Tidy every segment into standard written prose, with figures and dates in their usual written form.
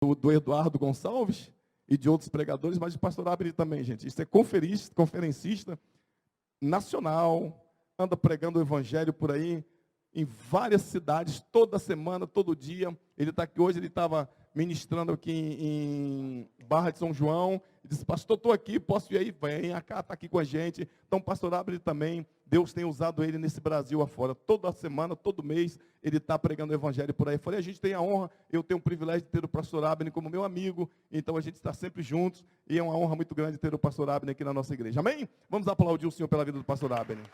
do Eduardo Gonçalves e de outros pregadores, mas de pastor Abner também, gente. Isso é conferencista nacional, anda pregando o evangelho por aí, em várias cidades, toda semana, todo dia. Ele está aqui hoje, ele estava ministrando aqui em Barra de São João, e disse, pastor, estou aqui, posso ir aí? Venha cá, está aqui com a gente. Então, pastor Abner também, Deus tem usado ele nesse Brasil afora. Toda semana, todo mês, ele está pregando o evangelho por aí. Eu falei, a gente tem a honra, eu tenho o privilégio de ter o pastor Abner como meu amigo, então a gente está sempre juntos, e é uma honra muito grande ter o pastor Abner aqui na nossa igreja. Amém? Vamos aplaudir o Senhor pela vida do pastor Abner.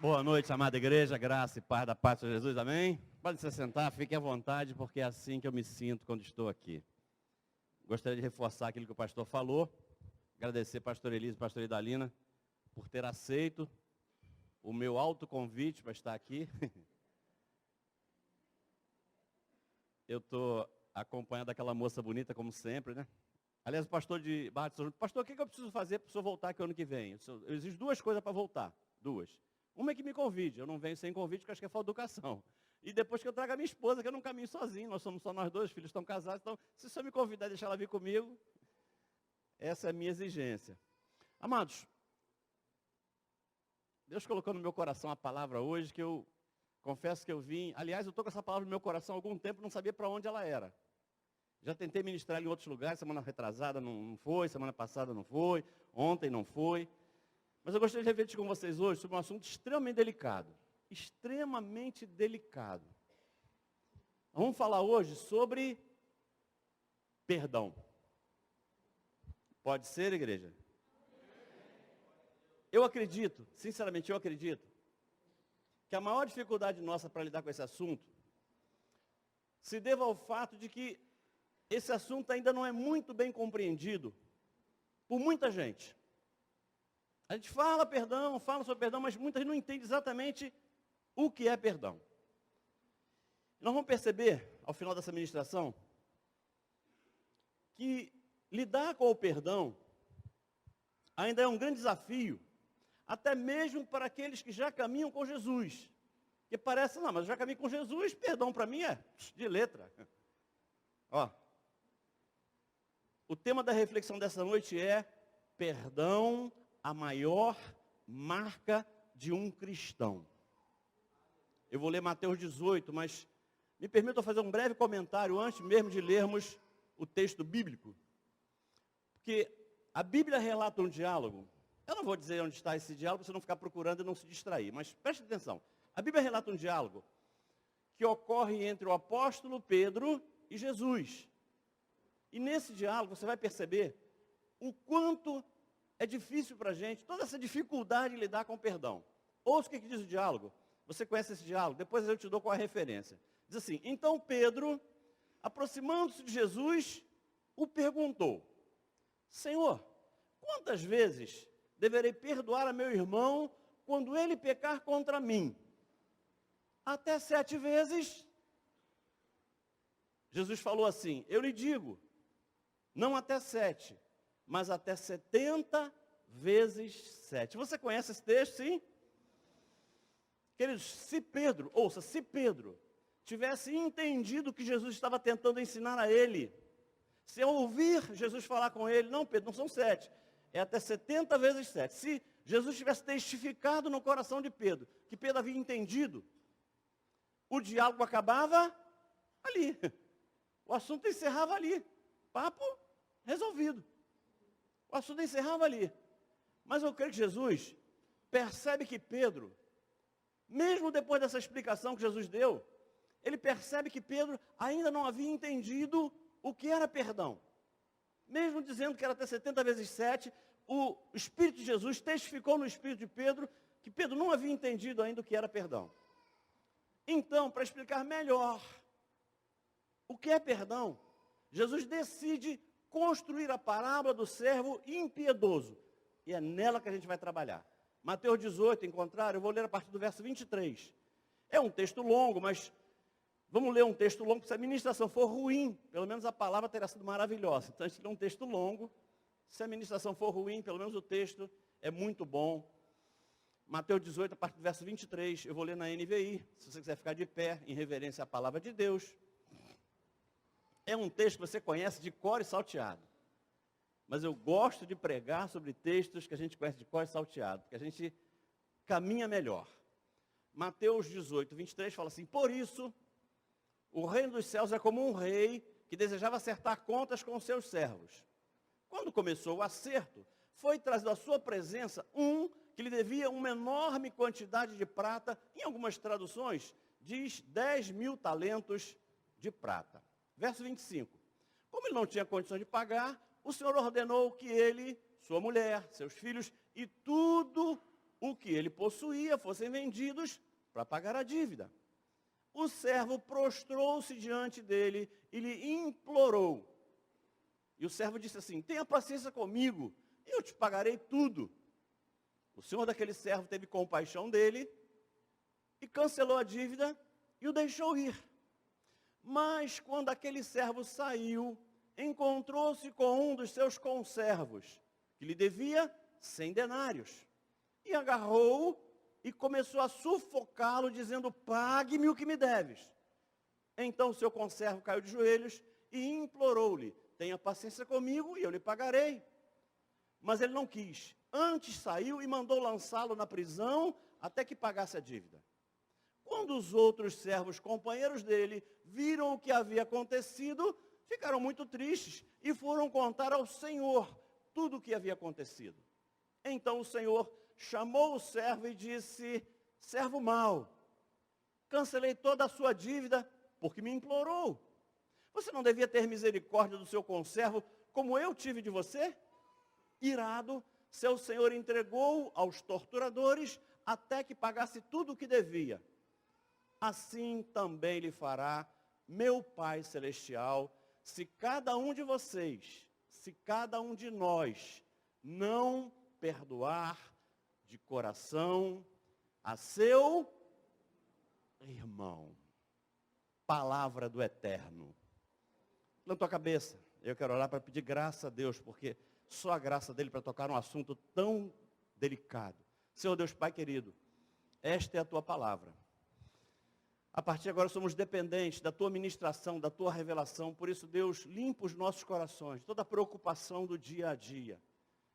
Boa noite, amada igreja, graça e paz da paz de Jesus, amém? Pode se sentar, fique à vontade, porque é assim que eu me sinto quando estou aqui. Gostaria de reforçar aquilo que o pastor falou, agradecer pastor Elise e pastor Idalina por ter aceito o meu autoconvite para estar aqui. Eu estou acompanhando aquela moça bonita, como sempre, né? Aliás, o pastor de Barra de São João, pastor, o que eu preciso fazer para o senhor voltar aqui ano que vem? Eu exijo duas coisas para voltar, duas. Uma é que me convide, eu não venho sem convite, porque acho que é falta de educação. E depois que eu trago a minha esposa, que eu não caminho sozinho, nós somos só nós dois, os filhos estão casados, então, se o senhor me convidar e deixar ela vir comigo, essa é a minha exigência. Amados, Deus colocou no meu coração a palavra hoje, que eu confesso que eu vim, aliás, eu estou com essa palavra no meu coração há algum tempo, não sabia para onde ela era. Já tentei ministrar ela em outros lugares, semana retrasada não foi, semana passada não foi, ontem não foi. Mas eu gostaria de refletir com vocês hoje sobre um assunto extremamente delicado. Extremamente delicado. Vamos falar hoje sobre perdão. Pode ser, igreja? Eu acredito, sinceramente eu acredito, que a maior dificuldade nossa para lidar com esse assunto se deva ao fato de que esse assunto ainda não é muito bem compreendido por muita gente. A gente fala sobre perdão, mas muita gente não entende exatamente o que é perdão. Nós vamos perceber, ao final dessa ministração, que lidar com o perdão ainda é um grande desafio, até mesmo para aqueles que já caminham com Jesus. Que parece, não, mas eu já caminho com Jesus, perdão para mim é de letra. Ó, o tema da reflexão dessa noite é perdão, a maior marca de um cristão. Eu vou ler Mateus 18, mas me permitam fazer um breve comentário antes mesmo de lermos o texto bíblico. Porque a Bíblia relata um diálogo. Eu não vou dizer onde está esse diálogo, para você não ficar procurando e não se distrair, mas preste atenção. A Bíblia relata um diálogo que ocorre entre o apóstolo Pedro e Jesus. E nesse diálogo você vai perceber o quanto é difícil para a gente, toda essa dificuldade de lidar com o perdão. Ouça o que diz o diálogo. Você conhece esse diálogo? Depois eu te dou qual a referência. Diz assim, então Pedro, aproximando-se de Jesus, o perguntou, Senhor, quantas vezes deverei perdoar a meu irmão quando ele pecar contra mim? Até 7 vezes? Jesus falou assim, eu lhe digo, não até 7, mas até 70 vezes 7. Você conhece esse texto, sim? Queridos, se Pedro tivesse entendido o que Jesus estava tentando ensinar a ele, se ao ouvir Jesus falar com ele, não Pedro, não são 7, é até 70 vezes 7. Se Jesus tivesse testificado no coração de Pedro, que Pedro havia entendido, o diálogo acabava ali. O assunto encerrava ali. Papo resolvido. O assunto encerrava ali. Mas eu creio que Jesus percebe que Pedro, mesmo depois dessa explicação que Jesus deu, ele percebe que Pedro ainda não havia entendido o que era perdão. Mesmo dizendo que era até 70 vezes 7, o Espírito de Jesus testificou no Espírito de Pedro que Pedro não havia entendido ainda o que era perdão. Então, para explicar melhor o que é perdão, Jesus decide construir a parábola do servo impiedoso. E é nela que a gente vai trabalhar. Mateus 18, encontraram, eu vou ler a partir do verso 23. É um texto longo, mas vamos ler um texto longo, se a ministração for ruim, pelo menos a palavra terá sido maravilhosa. Então a gente lê um texto longo, se a ministração for ruim, pelo menos o texto é muito bom. Mateus 18, a partir do verso 23, eu vou ler na NVI, se você quiser ficar de pé, em reverência à palavra de Deus. É um texto que você conhece de cor e salteado. Mas eu gosto de pregar sobre textos que a gente conhece de cor e salteado, porque a gente caminha melhor. Mateus 18, 23 fala assim: por isso, o reino dos céus é como um rei que desejava acertar contas com os seus servos. Quando começou o acerto, foi trazido à sua presença um que lhe devia uma enorme quantidade de prata. Em algumas traduções, diz 10.000 talentos de prata. Verso 25. Como ele não tinha condições de pagar, o Senhor ordenou que ele, sua mulher, seus filhos e tudo o que ele possuía fossem vendidos para pagar a dívida. O servo prostrou-se diante dele e lhe implorou. E o servo disse assim: tenha paciência comigo, eu te pagarei tudo. O senhor daquele servo teve compaixão dele e cancelou a dívida e o deixou ir. Mas quando aquele servo saiu, encontrou-se com um dos seus conservos, que lhe devia 100 denários. E agarrou-o e começou a sufocá-lo, dizendo: pague-me o que me deves. Então o seu conservo caiu de joelhos e implorou-lhe: tenha paciência comigo e eu lhe pagarei. Mas ele não quis. Antes saiu e mandou lançá-lo na prisão até que pagasse a dívida. Quando os outros servos, companheiros dele, viram o que havia acontecido, ficaram muito tristes e foram contar ao Senhor tudo o que havia acontecido. Então o Senhor chamou o servo e disse: servo mau, cancelei toda a sua dívida porque me implorou. Você não devia ter misericórdia do seu conservo como eu tive de você? Irado, seu senhor entregou aos torturadores até que pagasse tudo o que devia. Assim também lhe fará meu Pai Celestial, se cada um de vocês, se cada um de nós não perdoar de coração a seu irmão. Palavra do Eterno. Levanta a cabeça. Eu quero orar para pedir graça a Deus, porque só a graça dele para tocar um assunto tão delicado. Senhor Deus Pai querido, esta é a tua palavra. A partir de agora somos dependentes da tua ministração, da tua revelação. Por isso, Deus, limpa os nossos corações, de toda a preocupação do dia a dia,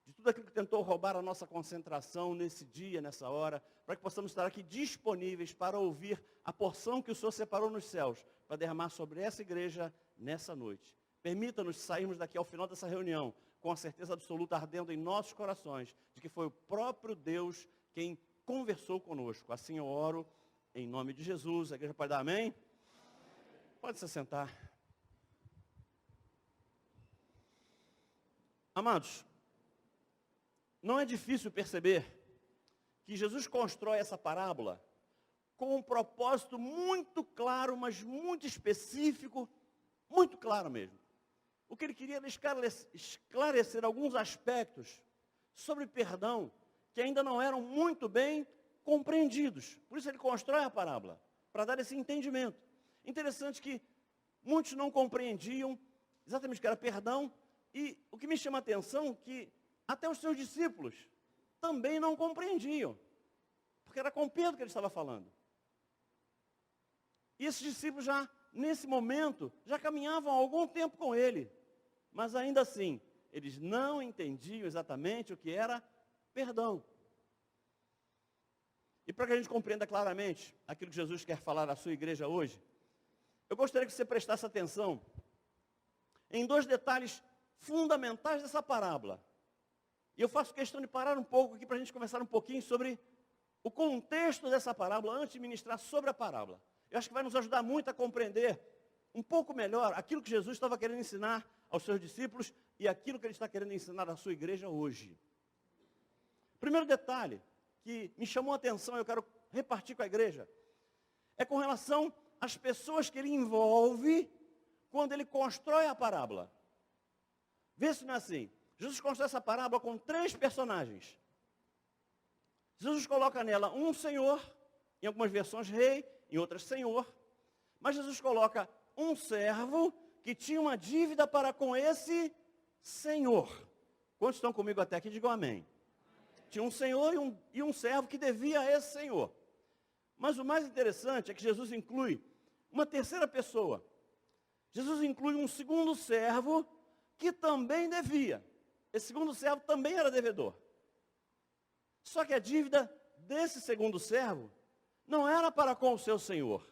de tudo aquilo que tentou roubar a nossa concentração nesse dia, nessa hora, para que possamos estar aqui disponíveis para ouvir a porção que o Senhor separou nos céus, para derramar sobre essa igreja nessa noite. Permita-nos sairmos daqui ao final dessa reunião com a certeza absoluta ardendo em nossos corações de que foi o próprio Deus quem conversou conosco. Assim eu oro em nome de Jesus. A igreja pode dar amém? Pode se sentar. Amados, não é difícil perceber que Jesus constrói essa parábola com um propósito muito claro, mas muito específico, muito claro mesmo. O que ele queria era esclarecer alguns aspectos sobre perdão que ainda não eram muito bem compreendidos. Por isso ele constrói a parábola, para dar esse entendimento. Interessante que muitos não compreendiam exatamente o que era perdão, e o que me chama a atenção é que até os seus discípulos também não compreendiam, porque era com Pedro que ele estava falando. E esses discípulos já, nesse momento, já caminhavam há algum tempo com ele, mas ainda assim, eles não entendiam exatamente o que era perdão. E para que a gente compreenda claramente aquilo que Jesus quer falar à sua igreja hoje, eu gostaria que você prestasse atenção em dois detalhes fundamentais dessa parábola. E eu faço questão de parar um pouco aqui para a gente conversar um pouquinho sobre o contexto dessa parábola, antes de ministrar sobre a parábola. Eu acho que vai nos ajudar muito a compreender um pouco melhor aquilo que Jesus estava querendo ensinar aos seus discípulos e aquilo que ele está querendo ensinar à sua igreja hoje. Primeiro detalhe que me chamou a atenção, eu quero repartir com a igreja, é com relação às pessoas que ele envolve quando ele constrói a parábola. Vê se não é assim. Jesus constrói essa parábola com 3 personagens. Jesus coloca nela um senhor, em algumas versões rei, em outras senhor. Mas Jesus coloca um servo que tinha uma dívida para com esse senhor. Quantos estão comigo até aqui? Digam amém. Tinha um senhor e um servo que devia a esse senhor. Mas o mais interessante é que Jesus inclui uma terceira pessoa. Jesus inclui um segundo servo que também devia. Esse segundo servo também era devedor. Só que a dívida desse segundo servo não era para com o seu senhor.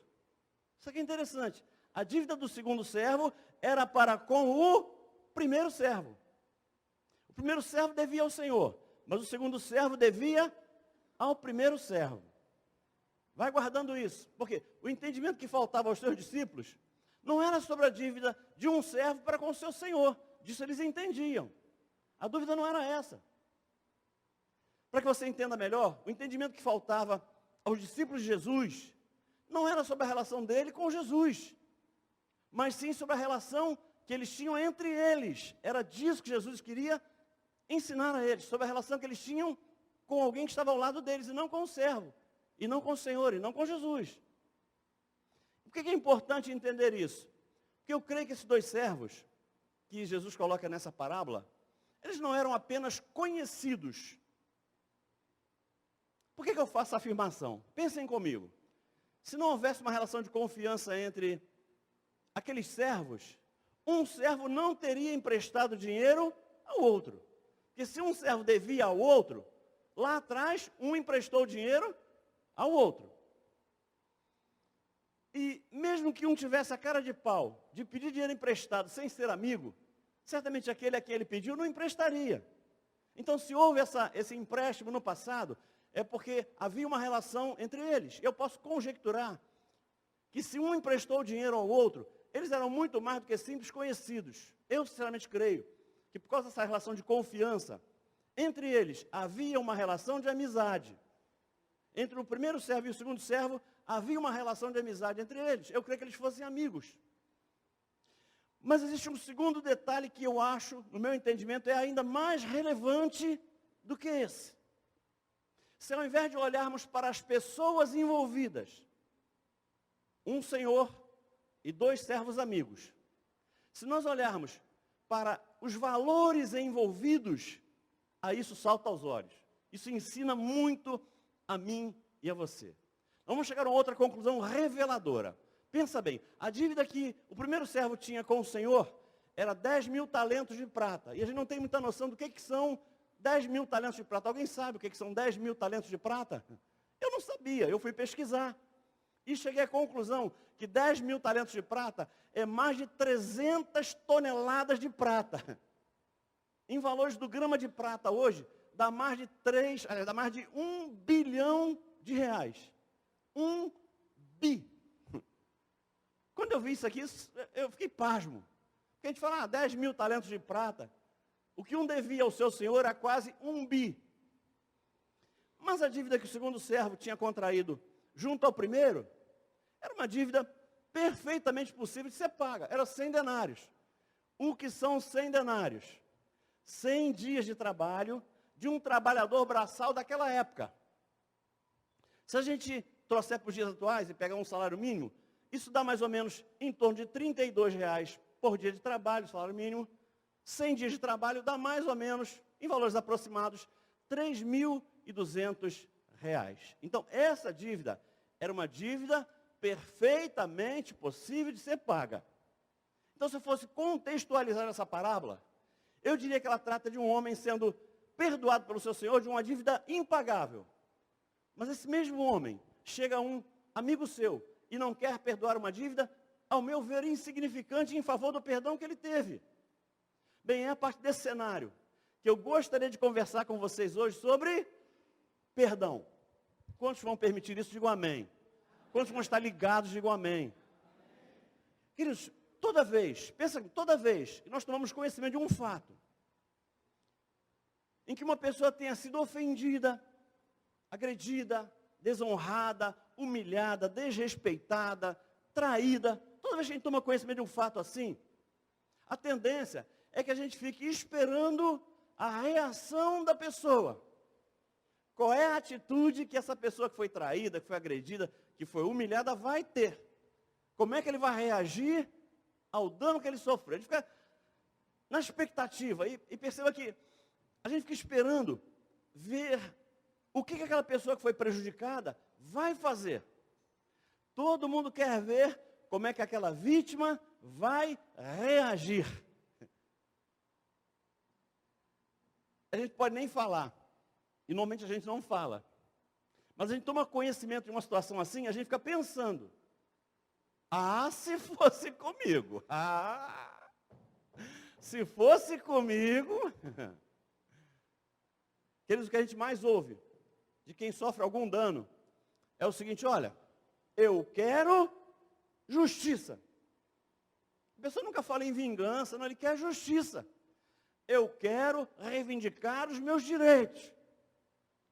Isso aqui é interessante. A dívida do segundo servo era para com o primeiro servo. O primeiro servo devia ao senhor, mas o segundo servo devia ao primeiro servo. Vai guardando isso, porque o entendimento que faltava aos seus discípulos não era sobre a dívida de um servo para com o seu senhor. Disso eles entendiam. A dúvida não era essa. Para que você entenda melhor, o entendimento que faltava aos discípulos de Jesus não era sobre a relação dele com Jesus, mas sim sobre a relação que eles tinham entre eles. Era disso que Jesus queria ensinar a eles, sobre a relação que eles tinham com alguém que estava ao lado deles, e não com o servo, e não com o Senhor, e não com Jesus. Por que é importante entender isso? Porque eu creio que esses dois servos, que Jesus coloca nessa parábola, eles não eram apenas conhecidos. Por que eu faço a afirmação? Pensem comigo. Se não houvesse uma relação de confiança entre aqueles servos, um servo não teria emprestado dinheiro ao outro. Porque se um servo devia ao outro, lá atrás um emprestou dinheiro ao outro. E mesmo que um tivesse a cara de pau de pedir dinheiro emprestado sem ser amigo, certamente aquele a quem ele pediu não emprestaria. Então, se houve esse empréstimo no passado, é porque havia uma relação entre eles. Eu posso conjecturar que se um emprestou dinheiro ao outro, eles eram muito mais do que simples conhecidos. Eu sinceramente creio que por causa dessa relação de confiança, entre eles havia uma relação de amizade. Entre o primeiro servo e o segundo servo, havia uma relação de amizade entre eles. Eu creio que eles fossem amigos. Mas existe um segundo detalhe que eu acho, no meu entendimento, é ainda mais relevante do que esse. Se ao invés de olharmos para as pessoas envolvidas, um senhor e dois servos amigos, se nós olharmos para os valores envolvidos, a isso salta aos olhos. Isso ensina muito a mim e a você. Vamos chegar a outra conclusão reveladora. Pensa bem, a dívida que o primeiro servo tinha com o Senhor era 10.000 talentos de prata. E a gente não tem muita noção do que são 10.000 talentos de prata. Alguém sabe o que são 10.000 talentos de prata? Eu não sabia, eu fui pesquisar. E cheguei à conclusão que 10.000 talentos de prata é mais de 300 toneladas de prata. Em valores do grama de prata hoje, dá mais de 1 bilhão de reais. 1 bi. Quando eu vi isso aqui, eu fiquei pasmo. Porque a gente fala, 10.000 talentos de prata. O que um devia ao seu senhor era quase 1 bi. Mas a dívida que o segundo servo tinha contraído junto ao primeiro, era uma dívida perfeitamente possível de ser paga. Era 100 denários. O que são 100 denários? 100 dias de trabalho de um trabalhador braçal daquela época. Se a gente trouxer para os dias atuais e pegar um salário mínimo, isso dá mais ou menos em torno de R$ 32 por dia de trabalho, salário mínimo. 100 dias de trabalho dá mais ou menos, em valores aproximados, R$ 3.200. Então, essa dívida era uma dívida perfeitamente possível de ser paga. Então, se eu fosse contextualizar essa parábola, eu diria que ela trata de um homem sendo perdoado pelo seu senhor de uma dívida impagável. Mas esse mesmo homem chega a um amigo seu e não quer perdoar uma dívida, ao meu ver, insignificante em favor do perdão que ele teve. Bem, é a parte desse cenário que eu gostaria de conversar com vocês hoje sobre perdão. Quantos vão permitir isso? Digam amém. Quantos vão estar ligados? Digam amém. Queridos, toda vez que nós tomamos conhecimento de um fato, em que uma pessoa tenha sido ofendida, agredida, desonrada, humilhada, desrespeitada, traída, toda vez que a gente toma conhecimento de um fato assim, a tendência é que a gente fique esperando a reação da pessoa. Qual é a atitude que essa pessoa que foi traída, que foi agredida, que foi humilhada vai ter? Como é que ele vai reagir ao dano que ele sofreu? A gente fica na expectativa e perceba que a gente fica esperando ver o que aquela pessoa que foi prejudicada vai fazer. Todo mundo quer ver como é que aquela vítima vai reagir. A gente pode nem falar, e normalmente a gente não fala. Mas a gente toma conhecimento de uma situação assim, a gente fica pensando. Ah, se fosse comigo. Ah, se fosse comigo. Queridos, o que a gente mais ouve de quem sofre algum dano é o seguinte: olha, eu quero justiça. A pessoa nunca fala em vingança, não, ele quer justiça. Eu quero reivindicar os meus direitos.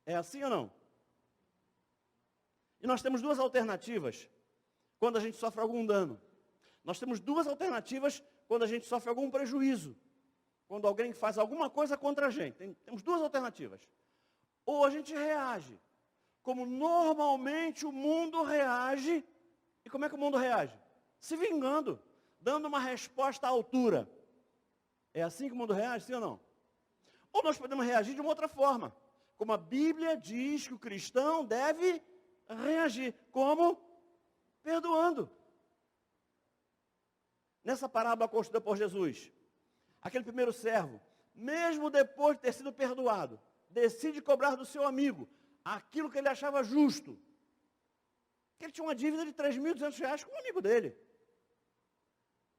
É assim ou não? E nós temos duas alternativas quando a gente sofre algum dano. Nós temos duas alternativas quando a gente sofre algum prejuízo. Quando alguém faz alguma coisa contra a gente. Temos duas alternativas. Ou a gente reage como normalmente o mundo reage. E como é que o mundo reage? Se vingando, dando uma resposta à altura. É assim que o mundo reage, sim ou não? Ou nós podemos reagir de uma outra forma. Como a Bíblia diz que o cristão deve reagir. Como? Perdoando. Nessa parábola construída por Jesus, aquele primeiro servo, mesmo depois de ter sido perdoado, decide cobrar do seu amigo aquilo que ele achava justo. Que ele tinha uma dívida de R$3.200 com um amigo dele.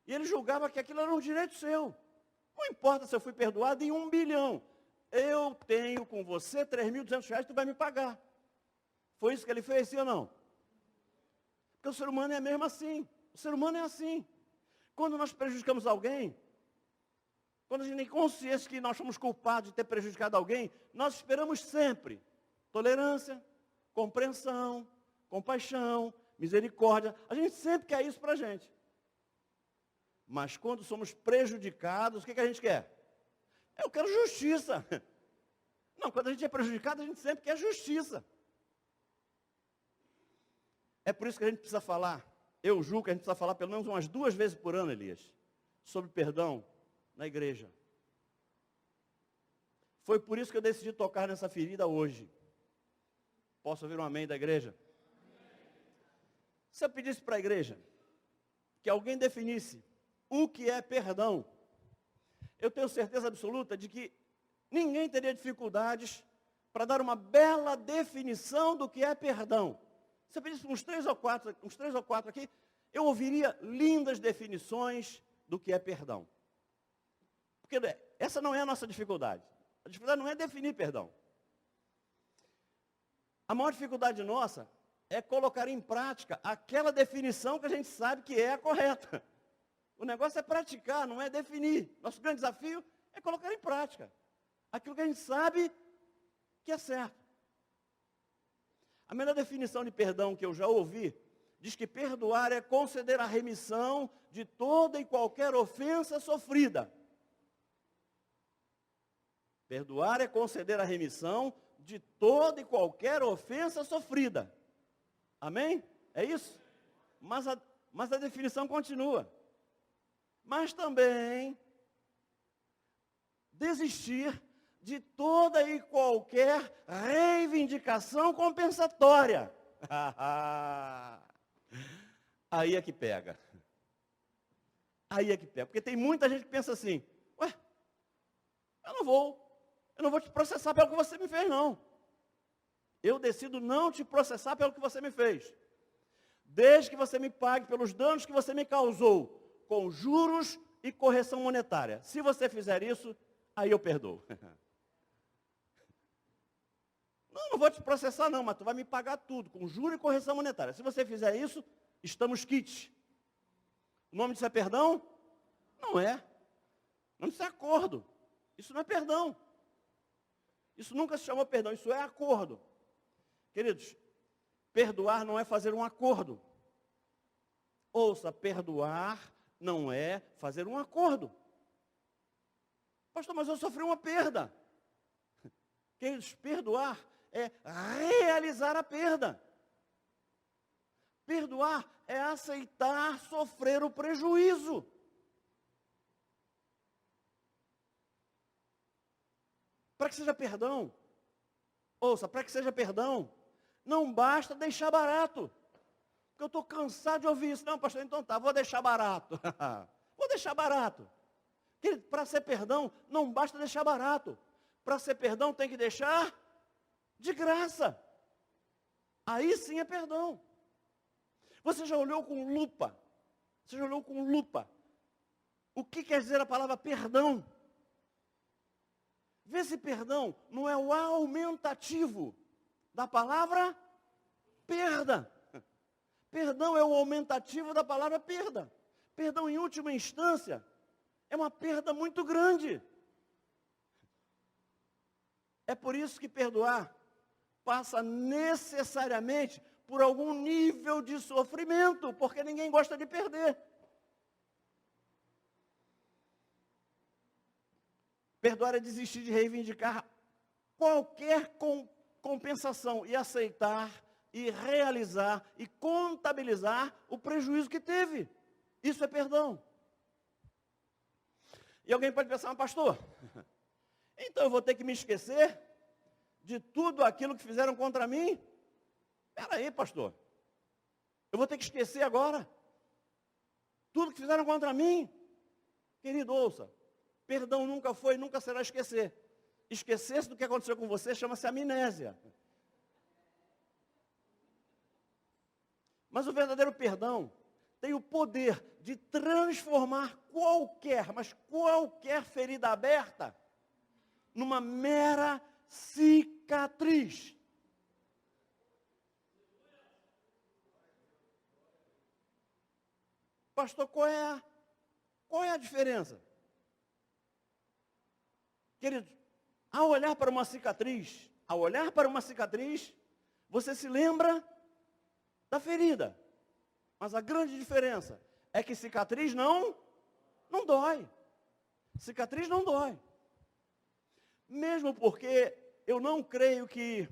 E ele julgava que aquilo era um direito seu. Não importa se eu fui perdoado em 1 bilhão. Eu tenho com você R$3.200, tu vai me pagar. Foi isso que ele fez, sim ou não? Porque o ser humano é mesmo assim. O ser humano é assim. Quando nós prejudicamos alguém, quando a gente tem consciência que nós somos culpados de ter prejudicado alguém, nós esperamos sempre tolerância, compreensão, compaixão, misericórdia. A gente sempre quer isso para a gente. Mas quando somos prejudicados, o que a gente quer? Eu quero justiça. Não, quando a gente é prejudicado, a gente sempre quer justiça. É por isso que a gente precisa falar, eu julgo que a gente precisa falar pelo menos umas 2 vezes por ano, Elias, sobre perdão na igreja. Foi por isso que eu decidi tocar nessa ferida hoje. Posso ouvir um amém da igreja? Se eu pedisse para a igreja que alguém definisse o que é perdão, eu tenho certeza absoluta de que ninguém teria dificuldades para dar uma bela definição do que é perdão. Se eu pedisse uns 3 ou 4 aqui, eu ouviria lindas definições do que é perdão. Porque essa não é a nossa dificuldade. A dificuldade não é definir perdão. A maior dificuldade nossa é colocar em prática aquela definição que a gente sabe que é a correta. O negócio é praticar, não é definir. Nosso grande desafio é colocar em prática aquilo que a gente sabe que é certo. A melhor definição de perdão que eu já ouvi diz que perdoar é conceder a remissão de toda e qualquer ofensa sofrida. Perdoar é conceder a remissão de toda e qualquer ofensa sofrida. Amém? É isso? Mas a definição continua. Mas também desistir de toda e qualquer reivindicação compensatória. Aí é que pega. Aí é que pega. Porque tem muita gente que pensa assim, ué, eu não vou te processar pelo que você me fez, não. Eu decido não te processar pelo que você me fez. Desde que você me pague pelos danos que você me causou, com juros e correção monetária. Se você fizer isso, aí eu perdoo. Não vou te processar não, mas tu vai me pagar tudo, com juros e correção monetária. Se você fizer isso, estamos quites. O nome disso é perdão? Não é. O nome disso é acordo. Isso não é perdão. Isso nunca se chamou perdão, isso é acordo. Queridos, perdoar não é fazer um acordo. Ouça, perdoar não é fazer um acordo. Pastor, mas eu sofri uma perda. Queridos, perdoar é realizar a perda. Perdoar é aceitar sofrer o prejuízo. Para que seja perdão, Ouça, para que seja perdão, não basta deixar barato. Porque eu estou cansado de ouvir isso. Não, pastor, então tá, vou deixar barato. Vou deixar barato. Para ser perdão, não basta deixar barato. Para ser perdão, tem que deixar de graça. Aí sim é perdão. Você já olhou com lupa? Você já olhou com lupa? O que quer dizer a palavra perdão? Vê se perdão não é o aumentativo da palavra perda. Perdão é o aumentativo da palavra perda. Perdão, em última instância, é uma perda muito grande. É por isso que perdoar passa necessariamente por algum nível de sofrimento, porque ninguém gosta de perder. Perdoar é desistir de reivindicar qualquer compensação e aceitar e realizar e contabilizar o prejuízo que teve. Isso é perdão. E alguém pode pensar, mas pastor, então eu vou ter que me esquecer de tudo aquilo que fizeram contra mim? Espera aí, pastor. Eu vou ter que esquecer agora tudo que fizeram contra mim? Querido, ouça. Perdão nunca foi e nunca será esquecer. Esquecer-se do que aconteceu com você chama-se amnésia. Mas o verdadeiro perdão tem o poder de transformar qualquer ferida aberta numa mera cicatriz. Pastor, qual é a diferença? Querido, ao olhar para uma cicatriz, você se lembra da ferida. Mas a grande diferença é que cicatriz não dói. Cicatriz não dói. Mesmo porque eu não creio que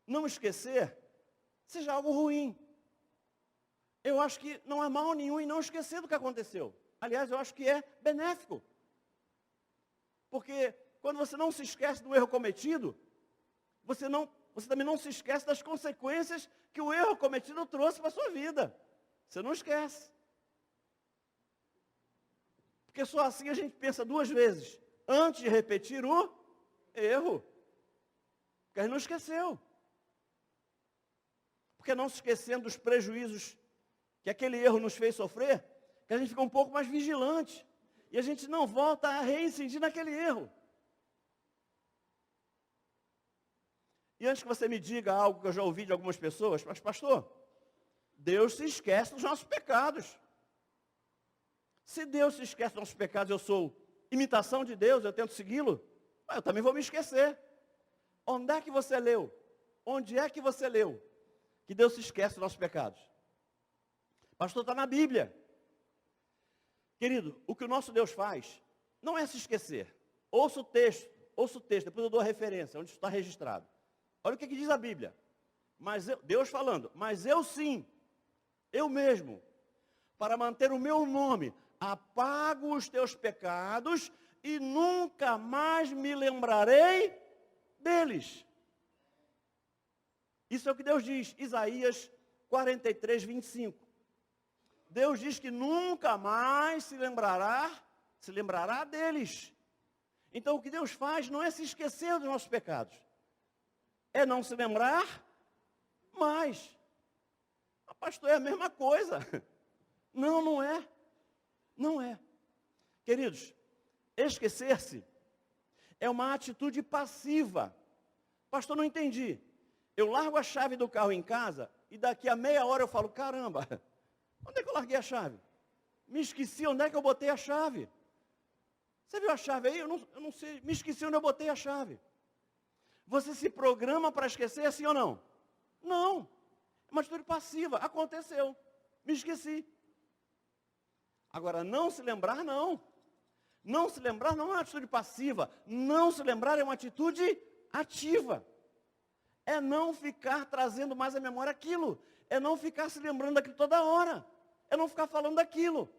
não esquecer seja algo ruim. Eu acho que não há mal nenhum em não esquecer do que aconteceu. Aliás, eu acho que é benéfico. Porque quando você não se esquece do erro cometido, você também não se esquece das consequências que o erro cometido trouxe para a sua vida. Você não esquece. Porque só assim a gente pensa duas vezes antes de repetir o erro. Porque a gente não esqueceu. Porque não se esquecendo dos prejuízos que aquele erro nos fez sofrer, que a gente fica um pouco mais vigilante. E a gente não volta a reincidir naquele erro. E antes que você me diga algo que eu já ouvi de algumas pessoas, mas pastor, Deus se esquece dos nossos pecados. Se Deus se esquece dos nossos pecados, eu sou imitação de Deus, eu tento segui-lo, eu também vou me esquecer. Onde é que você leu? Onde é que você leu que Deus se esquece dos nossos pecados? Pastor, está na Bíblia. Querido, o que o nosso Deus faz não é se esquecer. Ouça o texto, depois eu dou a referência, onde está registrado. Olha o que diz a Bíblia. Deus falando, mas eu sim, eu mesmo, para manter o meu nome, apago os teus pecados e nunca mais me lembrarei deles. Isso é o que Deus diz, Isaías 43, 25. Deus diz que nunca mais se lembrará deles. Então o que Deus faz não é se esquecer dos nossos pecados. É não se lembrar mais. Mas, pastor, é a mesma coisa. Não, não é. Não é. Queridos, esquecer-se é uma atitude passiva. Pastor, não entendi. Eu largo a chave do carro em casa e daqui a meia hora eu falo, caramba, onde é que eu larguei a chave? Me esqueci onde é que eu botei a chave. Você viu a chave aí? Eu não sei, me esqueci onde eu botei a chave. Você se programa para esquecer, sim ou não? Não. É uma atitude passiva. Aconteceu. Me esqueci. Agora, não se lembrar, não. Não se lembrar não é uma atitude passiva. Não se lembrar é uma atitude ativa. É não ficar trazendo mais à memória aquilo. É não ficar se lembrando daquilo toda hora. É não ficar falando daquilo.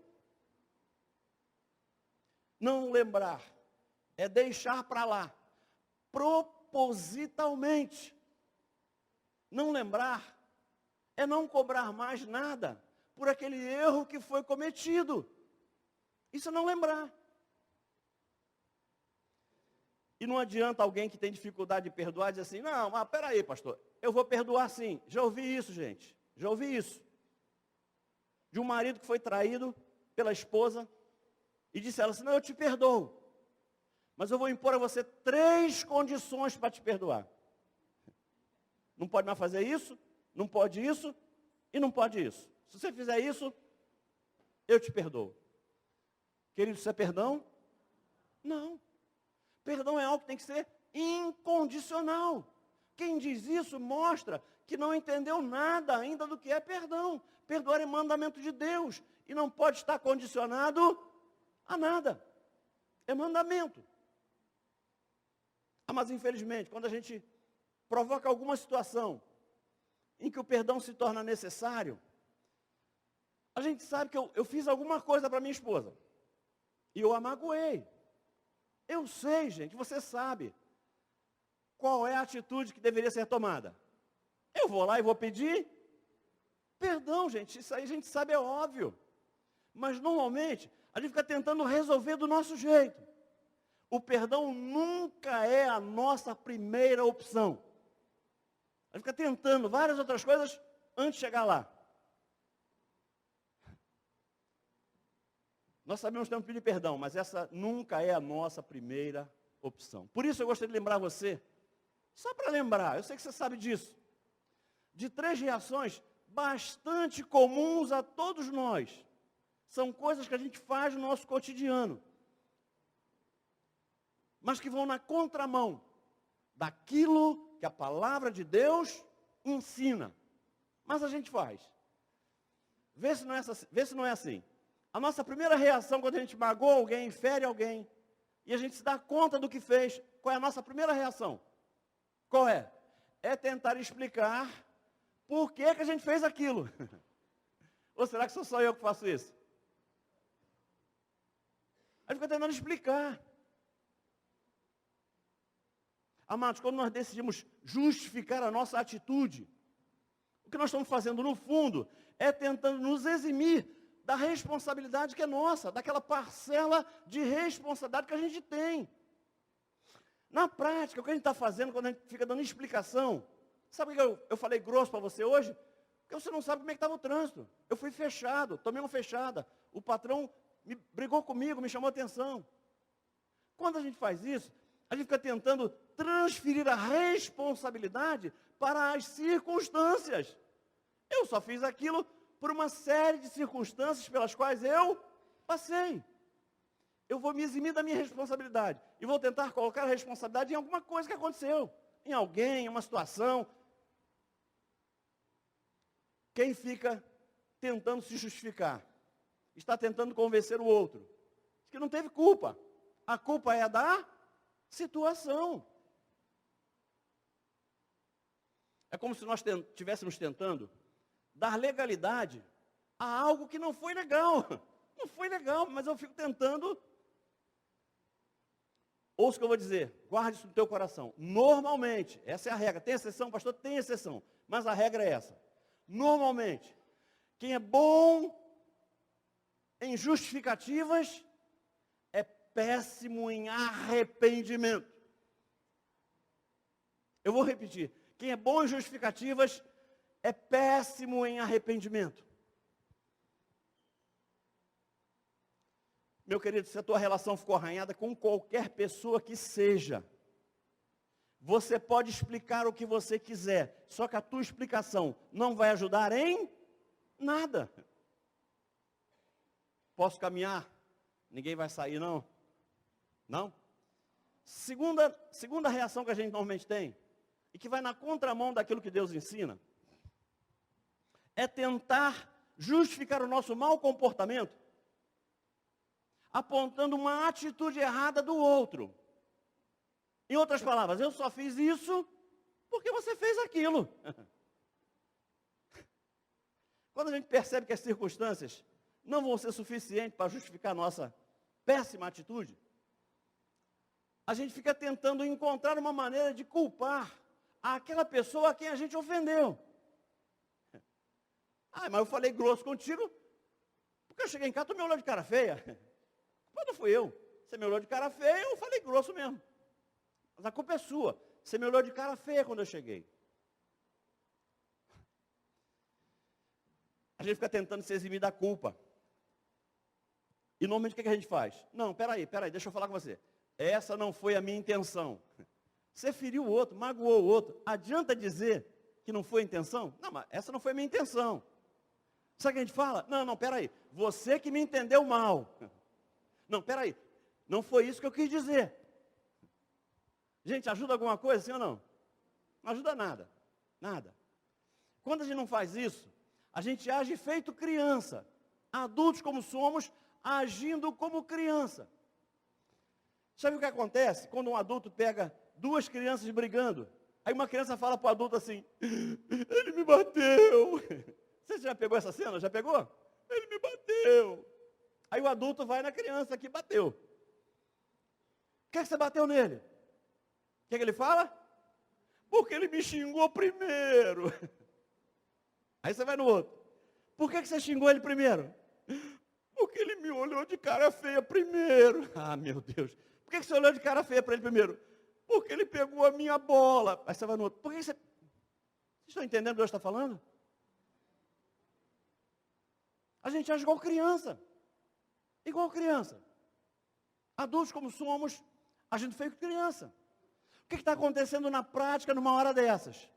Não lembrar é deixar para lá. propositalmente. Não lembrar é não cobrar mais nada por aquele erro que foi cometido. Isso é não lembrar. E não adianta alguém que tem dificuldade de perdoar dizer assim, não, mas peraí, pastor, eu vou perdoar sim. Já ouvi isso, gente. Já ouvi isso. De um marido que foi traído pela esposa e disse a ela assim, não, eu te perdoo. Mas eu vou impor a você 3 condições para te perdoar. Não pode mais fazer isso, não pode isso e não pode isso. Se você fizer isso, eu te perdoo. Querido, isso é perdão? Não. Perdão é algo que tem que ser incondicional. Quem diz isso mostra que não entendeu nada ainda do que é perdão. Perdoar é mandamento de Deus e não pode estar condicionado a nada. É mandamento. Ah, mas infelizmente, quando a gente provoca alguma situação em que o perdão se torna necessário, a gente sabe que eu fiz alguma coisa para minha esposa e eu a magoei. Eu sei, gente, você sabe qual é a atitude que deveria ser tomada. Eu vou lá e vou pedir perdão, gente, isso aí a gente sabe, é óbvio. Mas normalmente a gente fica tentando resolver do nosso jeito. O perdão nunca é a nossa primeira opção. A gente fica tentando várias outras coisas antes de chegar lá. Nós sabemos que temos que pedir perdão, mas essa nunca é a nossa primeira opção. Por isso eu gostaria de lembrar você, só para lembrar, eu sei que você sabe disso, de 3 reações bastante comuns a todos nós. São coisas que a gente faz no nosso cotidiano, mas que vão na contramão daquilo que a palavra de Deus ensina. Mas a gente faz. Vê se não é assim. A nossa primeira reação quando a gente magoa alguém, fere alguém, e a gente se dá conta do que fez, qual é a nossa primeira reação? Qual é? É tentar explicar por que a gente fez aquilo. Ou será que sou só eu que faço isso? A gente fica tentando explicar. Amados, quando nós decidimos justificar a nossa atitude, o que nós estamos fazendo no fundo é tentando nos eximir da responsabilidade que é nossa, daquela parcela de responsabilidade que a gente tem. Na prática, o que a gente está fazendo quando a gente fica dando explicação, sabe o que eu falei grosso para você hoje? Porque você não sabe como é que estava o trânsito. Eu fui fechado, tomei uma fechada. O patrão brigou comigo, me chamou a atenção. Quando a gente faz isso, a gente fica tentando transferir a responsabilidade para as circunstâncias. Eu só fiz aquilo por uma série de circunstâncias pelas quais eu passei. Eu vou me eximir da minha responsabilidade e vou tentar colocar a responsabilidade em alguma coisa que aconteceu, em alguém, em uma situação. Quem fica tentando se justificar, está tentando convencer o outro, que não teve culpa. A culpa é da situação. É como se nós estivéssemos tentando dar legalidade a algo que não foi legal. Não foi legal, mas eu fico tentando. Ouça o que eu vou dizer, guarde isso no teu coração. Normalmente, essa é a regra. Tem exceção, pastor? Tem exceção. Mas a regra é essa. Normalmente, quem é bom em justificativas é péssimo em arrependimento. Eu vou repetir. Quem é bom em justificativas é péssimo em arrependimento. Meu querido, se a tua relação ficou arranhada com qualquer pessoa que seja, você pode explicar o que você quiser, só que a tua explicação não vai ajudar em nada. Posso caminhar? Ninguém vai sair, não? Não? Segunda reação que a gente normalmente tem, e que vai na contramão daquilo que Deus ensina, é tentar justificar o nosso mau comportamento apontando uma atitude errada do outro. Em outras palavras, eu só fiz isso porque você fez aquilo. Quando a gente percebe que as circunstâncias não vão ser suficientes para justificar a nossa péssima atitude, a gente fica tentando encontrar uma maneira de culpar aquela pessoa a quem a gente ofendeu. Ah, mas eu falei grosso contigo, porque eu cheguei em casa, tu me olhou de cara feia. Quando fui eu? Você me olhou de cara feia, eu falei grosso mesmo. Mas a culpa é sua. Você me olhou de cara feia quando eu cheguei. A gente fica tentando se eximir da culpa. E normalmente o que a gente faz? Não, peraí, deixa eu falar com você. Essa não foi a minha intenção. Você feriu o outro, magoou o outro. Adianta dizer que não foi a intenção? Não, mas essa não foi a minha intenção. Sabe o que a gente fala? Não, peraí. Você que me entendeu mal. Não, peraí. Não foi isso que eu quis dizer. Gente, ajuda alguma coisa, sim ou não? Não ajuda nada. Nada. Quando a gente não faz isso, a gente age feito criança. Adultos como somos, agindo como criança. Sabe o que acontece? Quando um adulto pega duas crianças brigando, aí uma criança fala para o adulto assim, ele me bateu. Você já pegou essa cena? Já pegou? Ele me bateu. Aí o adulto vai na criança que bateu. Por que você bateu nele? O que ele fala? Porque ele me xingou primeiro. Aí você vai no outro. Por que você xingou ele primeiro? Porque ele me olhou de cara feia primeiro. Ah, meu Deus. Por que você olhou de cara feia para ele primeiro? Porque ele pegou a minha bola. Aí você vai no outro. Por que você... Vocês estão entendendo o que Deus está falando? A gente age igual criança. Igual criança. Adultos como somos, a gente feito criança. O que está acontecendo na prática numa hora dessas?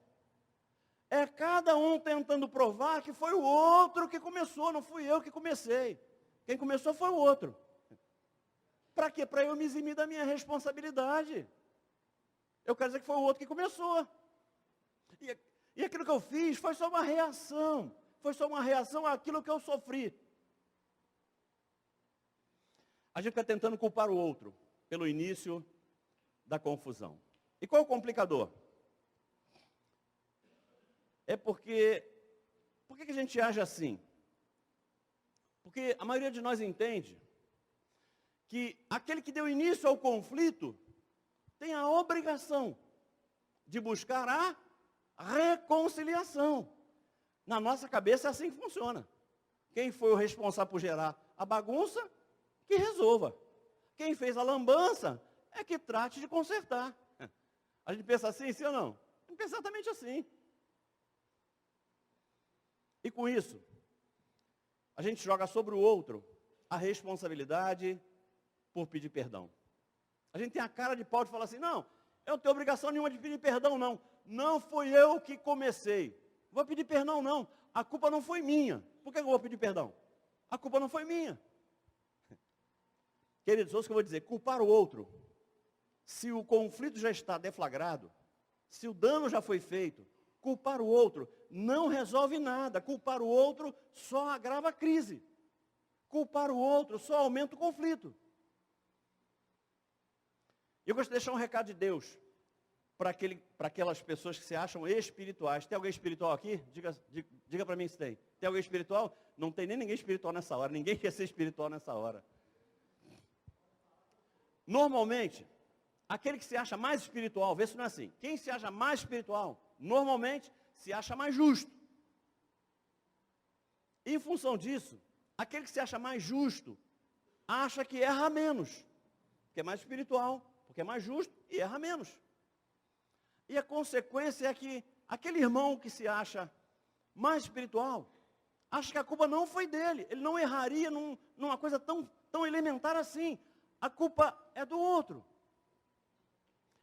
É cada um tentando provar que foi o outro que começou, não fui eu que comecei. Quem começou foi o outro. Para quê? Para eu me eximir da minha responsabilidade. Eu quero dizer que foi o outro que começou. E aquilo que eu fiz foi só uma reação. Foi só uma reação àquilo que eu sofri. A gente fica tentando culpar o outro pelo início da confusão. E qual é o complicador? É porque... Por que a gente age assim? Porque a maioria de nós entende que aquele que deu início ao conflito tem a obrigação de buscar a reconciliação. Na nossa cabeça é assim que funciona. Quem foi o responsável por gerar a bagunça, que resolva. Quem fez a lambança, é que trate de consertar. A gente pensa assim, sim ou não? A gente pensa exatamente assim. E com isso, a gente joga sobre o outro a responsabilidade por pedir perdão. A gente tem a cara de pau de falar assim, não, eu não tenho obrigação nenhuma de pedir perdão, não. Não fui eu que comecei. Vou pedir perdão, não. A culpa não foi minha. Por que eu vou pedir perdão? A culpa não foi minha. Queridos, ouça o que eu vou dizer. Culpar o outro, se o conflito já está deflagrado, se o dano já foi feito, culpar o outro não resolve nada. Culpar o outro só agrava a crise. Culpar o outro só aumenta o conflito. Eu gosto de deixar um recado de Deus para aquelas pessoas que se acham espirituais. Tem alguém espiritual aqui? Diga para mim se tem. Tem alguém espiritual? Não tem nem ninguém espiritual nessa hora. Ninguém quer ser espiritual nessa hora. Normalmente, aquele que se acha mais espiritual, vê se não é assim. Quem se acha mais espiritual, normalmente, se acha mais justo. E, em função disso, aquele que se acha mais justo, acha que erra menos. Porque é mais espiritual, porque é mais justo e erra menos. E a consequência é que aquele irmão que se acha mais espiritual, acha que a culpa não foi dele. Ele não erraria numa coisa tão elementar assim. A culpa é do outro.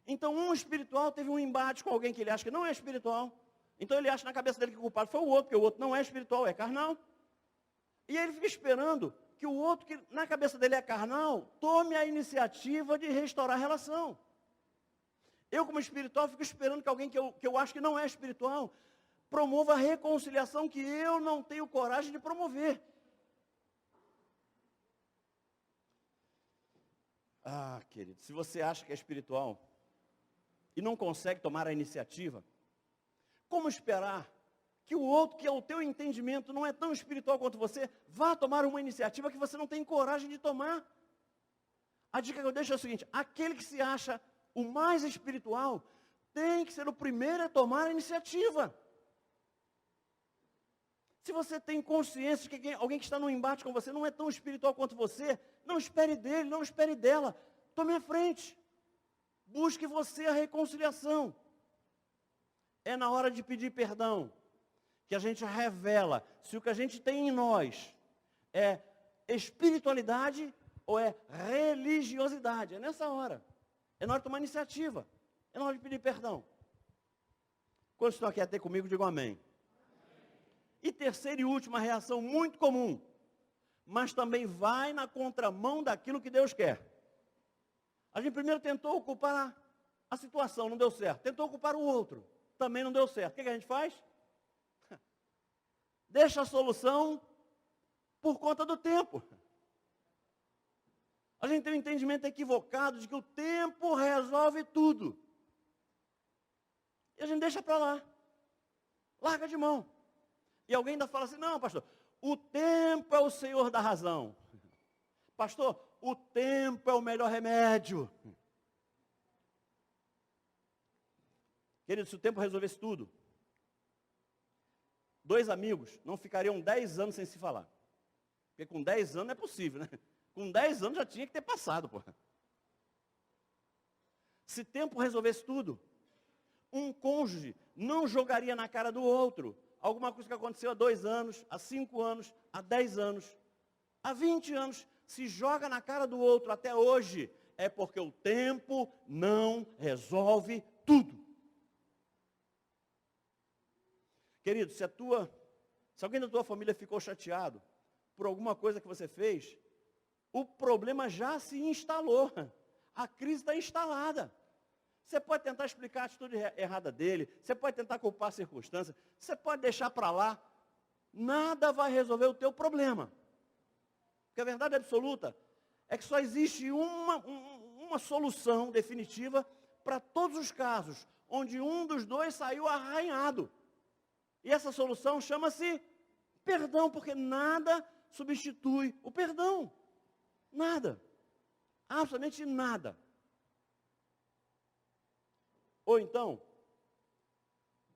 Então, um espiritual teve um embate com alguém que ele acha que não é espiritual. Então, ele acha na cabeça dele que o culpado foi o outro, porque o outro não é espiritual, é carnal. E ele fica esperando que o outro, que na cabeça dele é carnal, tome a iniciativa de restaurar a relação. Eu, como espiritual, fico esperando que alguém que eu acho que não é espiritual promova a reconciliação que eu não tenho coragem de promover. Ah, querido, se você acha que é espiritual e não consegue tomar a iniciativa, como esperar que o outro, que é o teu entendimento, não é tão espiritual quanto você, vá tomar uma iniciativa que você não tem coragem de tomar? A dica que eu deixo é o seguinte: aquele que se acha o mais espiritual tem que ser o primeiro a tomar a iniciativa. Se você tem consciência de que alguém que está no embate com você não é tão espiritual quanto você, não espere dele, não espere dela. Tome a frente. Busque você a reconciliação. É na hora de pedir perdão que a gente revela se o que a gente tem em nós é espiritualidade ou é religiosidade. É nessa hora. É na hora de tomar iniciativa. É na hora de pedir perdão. Quando estão aqui até comigo, digam amém. E terceira e última reação muito comum, mas também vai na contramão daquilo que Deus quer. A gente primeiro tentou ocupar a situação, não deu certo. Tentou ocupar o outro, também não deu certo. O que a gente faz? Deixa a solução por conta do tempo. A gente tem um entendimento equivocado de que o tempo resolve tudo. E a gente deixa para lá. Larga de mão. E alguém ainda fala assim: não, pastor, o tempo é o Senhor da razão. Pastor, o tempo é o melhor remédio. Querido, se o tempo resolvesse tudo, 2 amigos não ficariam 10 anos sem se falar. Porque com 10 anos não é possível, né? Com 10 anos já tinha que ter passado, porra. Se tempo resolvesse tudo, um cônjuge não jogaria na cara do outro alguma coisa que aconteceu há 2 anos, há 5 anos, há 10 anos, há 20 anos. Se joga na cara do outro até hoje, é porque o tempo não resolve tudo. Querido, se alguém da tua família ficou chateado por alguma coisa que você fez, o problema já se instalou. A crise está instalada. Você pode tentar explicar a atitude errada dele, você pode tentar culpar a circunstância, você pode deixar para lá, nada vai resolver o teu problema. Porque a verdade absoluta é que só existe uma solução definitiva para todos os casos onde um dos dois saiu arranhado. E essa solução chama-se perdão, porque nada substitui o perdão. Nada. Absolutamente nada. Ou então,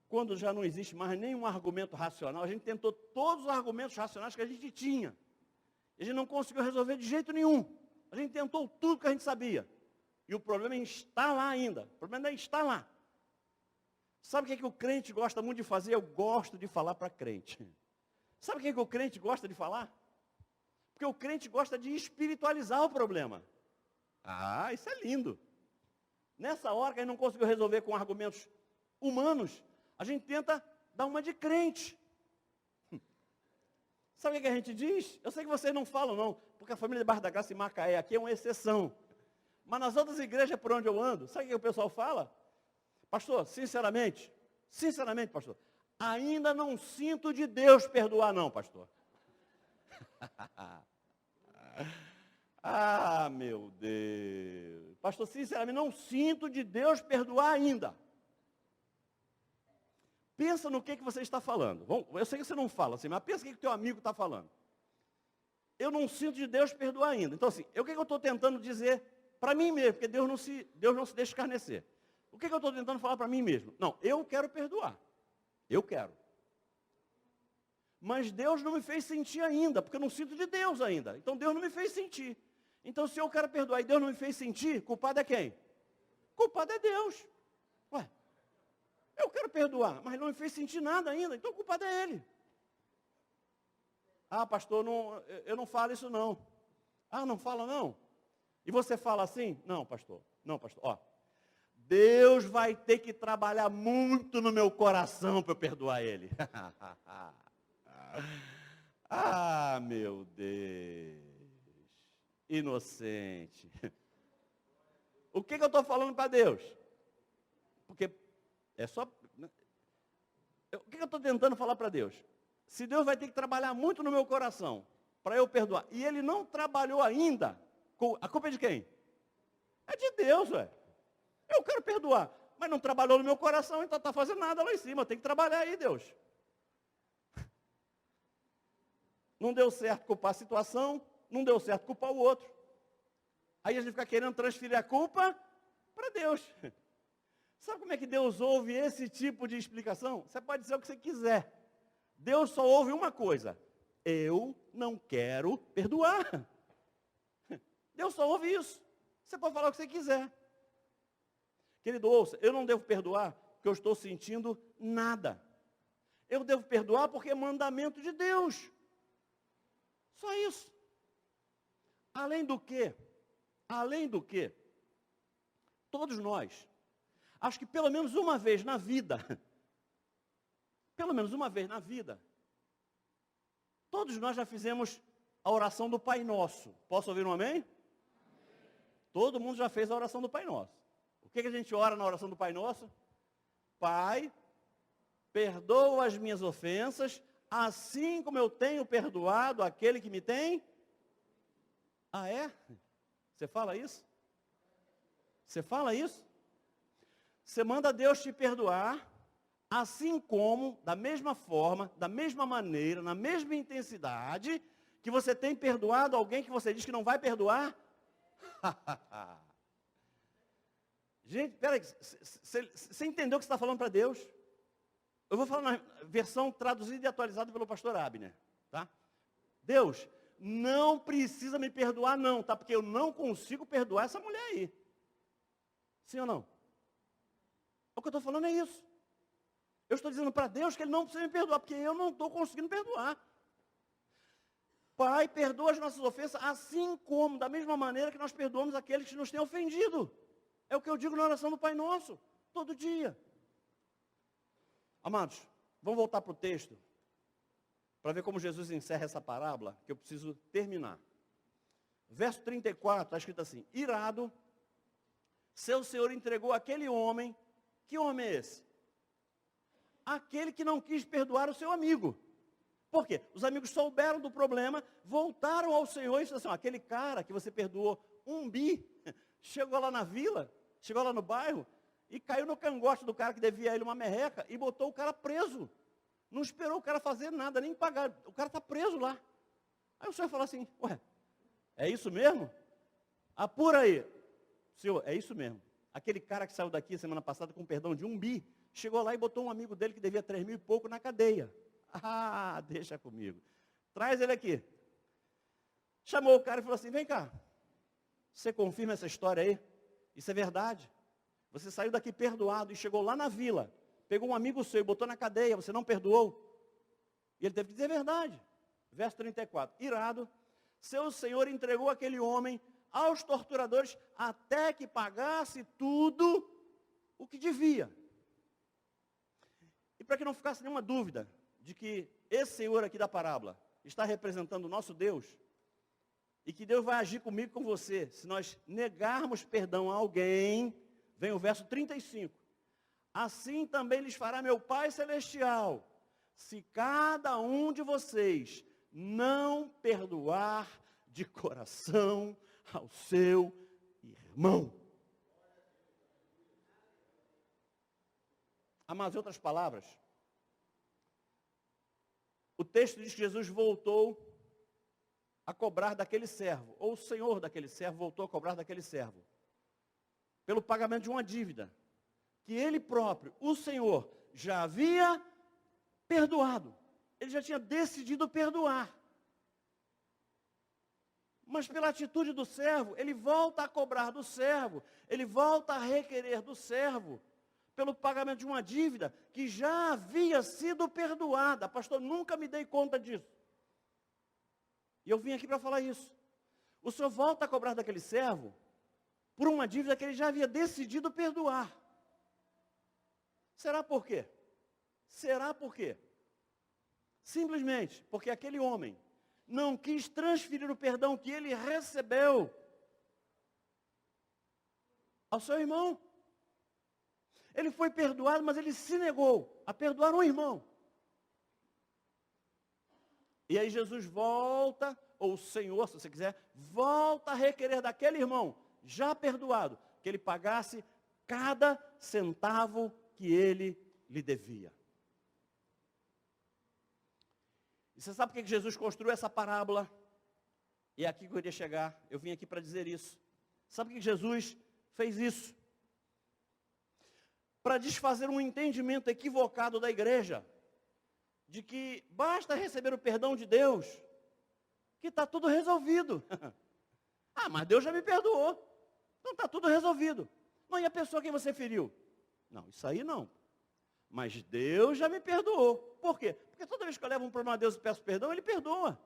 quando já não existe mais nenhum argumento racional, a gente tentou todos os argumentos racionais que a gente tinha. E a gente não conseguiu resolver de jeito nenhum. A gente tentou tudo que a gente sabia. E o problema está lá ainda. O problema ainda está lá. Sabe o que o crente gosta muito de fazer? Eu gosto de falar para crente. Sabe o que o crente gosta de falar? Porque o crente gosta de espiritualizar o problema. Ah, isso é lindo. Nessa hora que a gente não conseguiu resolver com argumentos humanos, a gente tenta dar uma de crente. Sabe o que a gente diz? Eu sei que vocês não falam não, porque a família de Barra da Graça em Macaé aqui é uma exceção. Mas nas outras igrejas por onde eu ando, sabe o que o pessoal fala? Pastor, sinceramente, pastor, ainda não sinto de Deus perdoar não, pastor. Ah, meu Deus. Pastor, sinceramente, não sinto de Deus perdoar ainda. Pensa no que você está falando. Eu sei que você não fala assim, mas pensa o que o teu amigo está falando. Eu não sinto de Deus perdoar ainda. Então, assim, o que eu estou tentando dizer para mim mesmo? Porque Deus não se deixa escarnecer. O que eu estou tentando falar para mim mesmo? Não, eu quero perdoar. Eu quero. Mas Deus não me fez sentir ainda, porque eu não sinto de Deus ainda. Então Deus não me fez sentir. Então se eu quero perdoar e Deus não me fez sentir, culpado é quem? Culpado é Deus. Ué, eu quero perdoar, mas não me fez sentir nada ainda, então culpado é Ele. Ah, pastor, eu não falo isso não. Ah, não fala não? E você fala assim? Não, pastor. Ó, Deus vai ter que trabalhar muito no meu coração para eu perdoar Ele. Ah, meu Deus. Inocente. O que eu estou falando para Deus? Porque é só... O que eu estou tentando falar para Deus? Se Deus vai ter que trabalhar muito no meu coração para eu perdoar, e Ele não trabalhou ainda, a culpa é de quem? É de Deus, ué. Eu quero perdoar, mas não trabalhou no meu coração, então está fazendo nada lá em cima. Tem que trabalhar aí, Deus. Não deu certo culpar a situação, não deu certo culpar o outro. Aí a gente fica querendo transferir a culpa para Deus. Sabe como é que Deus ouve esse tipo de explicação? Você pode dizer o que você quiser. Deus só ouve uma coisa: eu não quero perdoar. Deus só ouve isso. Você pode falar o que você quiser. Querido, ouça, eu não devo perdoar porque eu estou sentindo nada. Eu devo perdoar porque é mandamento de Deus. Só isso. Além do que, todos nós, acho que pelo menos uma vez na vida, todos nós já fizemos a oração do Pai Nosso. Posso ouvir um amém? Todo mundo já fez a oração do Pai Nosso. O que a gente ora na oração do Pai Nosso? Pai, perdoa as minhas ofensas, assim como eu tenho perdoado aquele que me tem. Ah, é? Você fala isso? Você fala isso? Você manda Deus te perdoar, assim como, da mesma forma, da mesma maneira, na mesma intensidade, que você tem perdoado alguém que você diz que não vai perdoar? Gente, peraí, você entendeu o que você está falando para Deus? Eu vou falar na versão traduzida e atualizada pelo pastor Abner, tá? Deus, não precisa me perdoar não, tá? Porque eu não consigo perdoar essa mulher aí. Sim ou não? O que eu estou falando é isso. Eu estou dizendo para Deus que Ele não precisa me perdoar, porque eu não estou conseguindo perdoar. Pai, perdoa as nossas ofensas, assim como, da mesma maneira que nós perdoamos aqueles que nos têm ofendido. É o que eu digo na oração do Pai Nosso, todo dia. Amados, vamos voltar para o texto, para ver como Jesus encerra essa parábola, que eu preciso terminar. Verso 34, está escrito assim: irado, seu senhor entregou aquele homem. Que homem é esse? Aquele que não quis perdoar o seu amigo. Por quê? Os amigos souberam do problema, voltaram ao Senhor e disseram assim: aquele cara que você perdoou $1 bi, chegou lá na vila, chegou lá no bairro, e caiu no cangote do cara que devia a ele uma merreca, e botou o cara preso. Não esperou o cara fazer nada, nem pagar. O cara está preso lá. Aí o Senhor falou assim: ué, é isso mesmo? Apura aí. Senhor, é isso mesmo. Aquele cara que saiu daqui semana passada com perdão de $1 bi, chegou lá e botou um amigo dele que devia 3 mil e pouco na cadeia. Ah, deixa comigo. Traz ele aqui. Chamou o cara e falou assim: vem cá, você confirma essa história aí? Isso é verdade? Você saiu daqui perdoado e chegou lá na vila, pegou um amigo seu e botou na cadeia, você não perdoou? E ele teve que dizer a verdade. Verso 34, irado, seu senhor entregou aquele homem aos torturadores até que pagasse tudo o que devia. E para que não ficasse nenhuma dúvida de que esse senhor aqui da parábola está representando o nosso Deus, e que Deus vai agir comigo e com você, se nós negarmos perdão a alguém, vem o verso 35. Assim também lhes fará meu Pai Celestial, se cada um de vocês não perdoar de coração ao seu irmão. Amados, em outras palavras, o texto diz que Jesus voltou a cobrar daquele servo, ou o senhor daquele servo voltou a cobrar daquele servo, pelo pagamento de uma dívida, que ele próprio, o Senhor, já havia perdoado. Ele já tinha decidido perdoar. Mas pela atitude do servo, ele volta a cobrar do servo, ele volta a requerer do servo, pelo pagamento de uma dívida que já havia sido perdoada. Pastor, nunca me dei conta disso. E eu vim aqui para falar isso. O Senhor volta a cobrar daquele servo por uma dívida que ele já havia decidido perdoar. Será por quê? Será por quê? Simplesmente porque aquele homem não quis transferir o perdão que ele recebeu ao seu irmão. Ele foi perdoado, mas ele se negou a perdoar um irmão. E aí Jesus volta, ou o Senhor, se você quiser, volta a requerer daquele irmão, já perdoado, que ele pagasse cada centavo que ele lhe devia. E você sabe por que Jesus construiu essa parábola? E é aqui que eu queria chegar. Eu vim aqui para dizer isso. Sabe por que Jesus fez isso? Para desfazer um entendimento equivocado da igreja, de que basta receber o perdão de Deus, que está tudo resolvido. Ah, mas Deus já me perdoou. Então está tudo resolvido. Não, e a pessoa que você feriu? Não, isso aí não. Mas Deus já me perdoou. Por quê? Porque toda vez que eu levo um problema a Deus e peço perdão, Ele perdoa.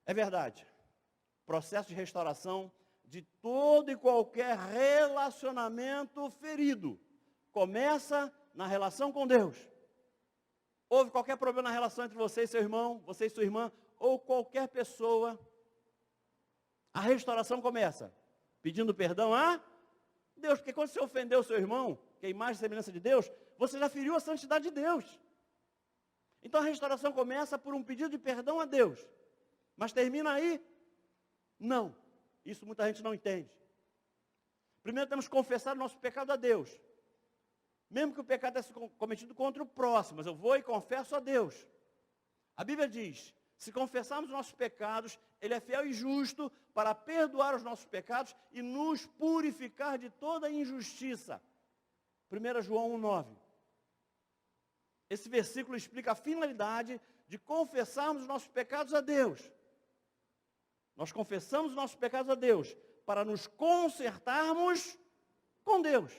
É verdade. Processo de restauração de todo e qualquer relacionamento ferido começa na relação com Deus. Houve qualquer problema na relação entre você e seu irmão, você e sua irmã, ou qualquer pessoa, a restauração começa pedindo perdão a Deus, porque quando você ofendeu o seu irmão, que é a imagem e semelhança de Deus, você já feriu a santidade de Deus. Então a restauração começa por um pedido de perdão a Deus, mas termina aí? Não. Isso muita gente não entende. Primeiro temos que confessar o nosso pecado a Deus. Mesmo que o pecado tenha sido cometido contra o próximo, mas eu vou e confesso a Deus. A Bíblia diz, se confessarmos os nossos pecados, Ele é fiel e justo para perdoar os nossos pecados e nos purificar de toda injustiça. 1 João 1,9. Esse versículo explica a finalidade de confessarmos os nossos pecados a Deus. Nós confessamos os nossos pecados a Deus para nos consertarmos com Deus.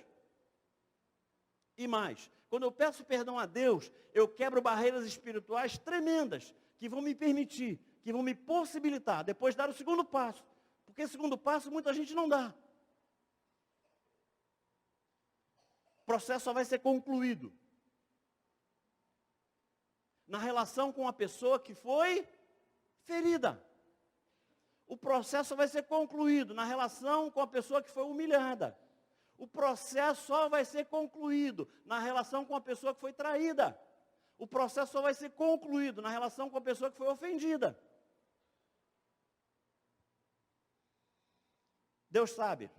E mais, quando eu peço perdão a Deus, eu quebro barreiras espirituais tremendas que vão me permitir, que vão me possibilitar depois dar o segundo passo. Porque o segundo passo muita gente não dá. O processo só vai ser concluído na relação com a pessoa que foi ferida. O processo só vai ser concluído na relação com a pessoa que foi humilhada. O processo só vai ser concluído na relação com a pessoa que foi traída. O processo só vai ser concluído na relação com a pessoa que foi ofendida. Deus sabe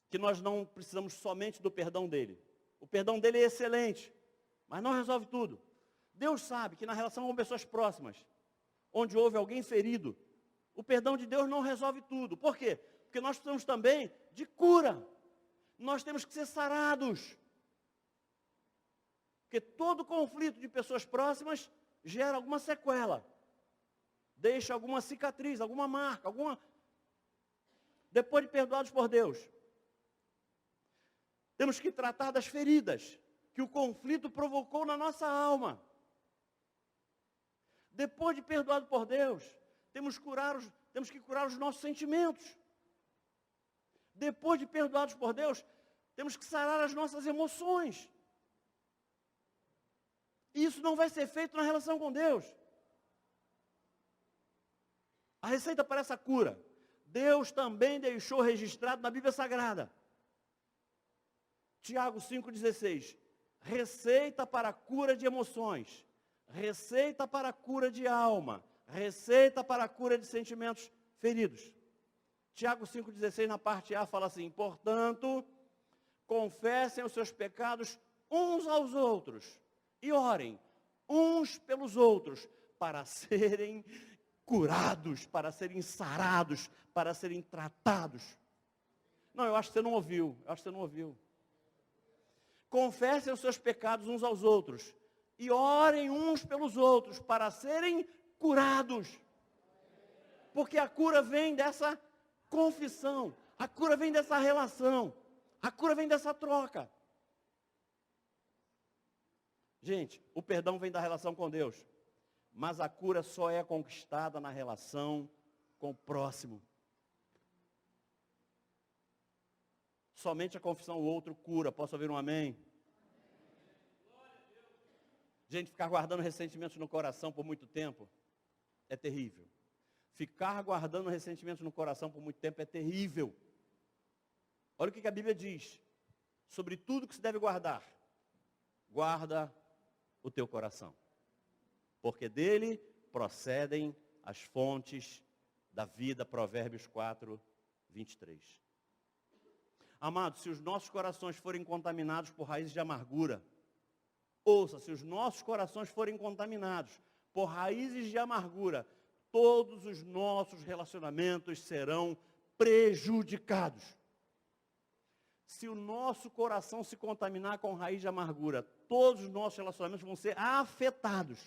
que nós não precisamos somente do perdão dele. O perdão dele é excelente, mas não resolve tudo. Deus sabe que na relação com pessoas próximas, onde houve alguém ferido, o perdão de Deus não resolve tudo. Por quê? Porque nós precisamos também de cura. Nós temos que ser sarados. Porque todo conflito de pessoas próximas gera alguma sequela. Deixa alguma cicatriz, alguma marca, Depois de perdoados por Deus, temos que tratar das feridas que o conflito provocou na nossa alma. Depois de perdoado por Deus, temos que curar os nossos sentimentos. Depois de perdoados por Deus, temos que sarar as nossas emoções. Isso não vai ser feito na relação com Deus. A receita para essa cura, Deus também deixou registrado na Bíblia Sagrada. Tiago 5,16. Receita para a cura de emoções. Receita para a cura de alma. Receita para a cura de sentimentos feridos. Tiago 5,16 na parte A fala assim, portanto, confessem os seus pecados uns aos outros e orem uns pelos outros para serem curados, para serem sarados, para serem tratados. Não, eu acho que você não ouviu. Confessem os seus pecados uns aos outros e orem uns pelos outros para serem curados. Porque a cura vem dessa confissão, a cura vem dessa relação, a cura vem dessa troca. Gente, o perdão vem da relação com Deus, mas a cura só é conquistada na relação com o próximo. Somente a confissão o outro cura. Posso ouvir um amém? Gente, ficar guardando ressentimentos no coração por muito tempo é terrível. Ficar guardando ressentimentos no coração por muito tempo é terrível. Olha o que a Bíblia diz sobre tudo que se deve guardar. Guarda o teu coração, porque dele procedem as fontes da vida. Provérbios 4, 23. Amados, se os nossos corações forem contaminados por raízes de amargura, ouça, se os nossos corações forem contaminados por raízes de amargura, todos os nossos relacionamentos serão prejudicados. Se o nosso coração se contaminar com raiz de amargura, todos os nossos relacionamentos vão ser afetados.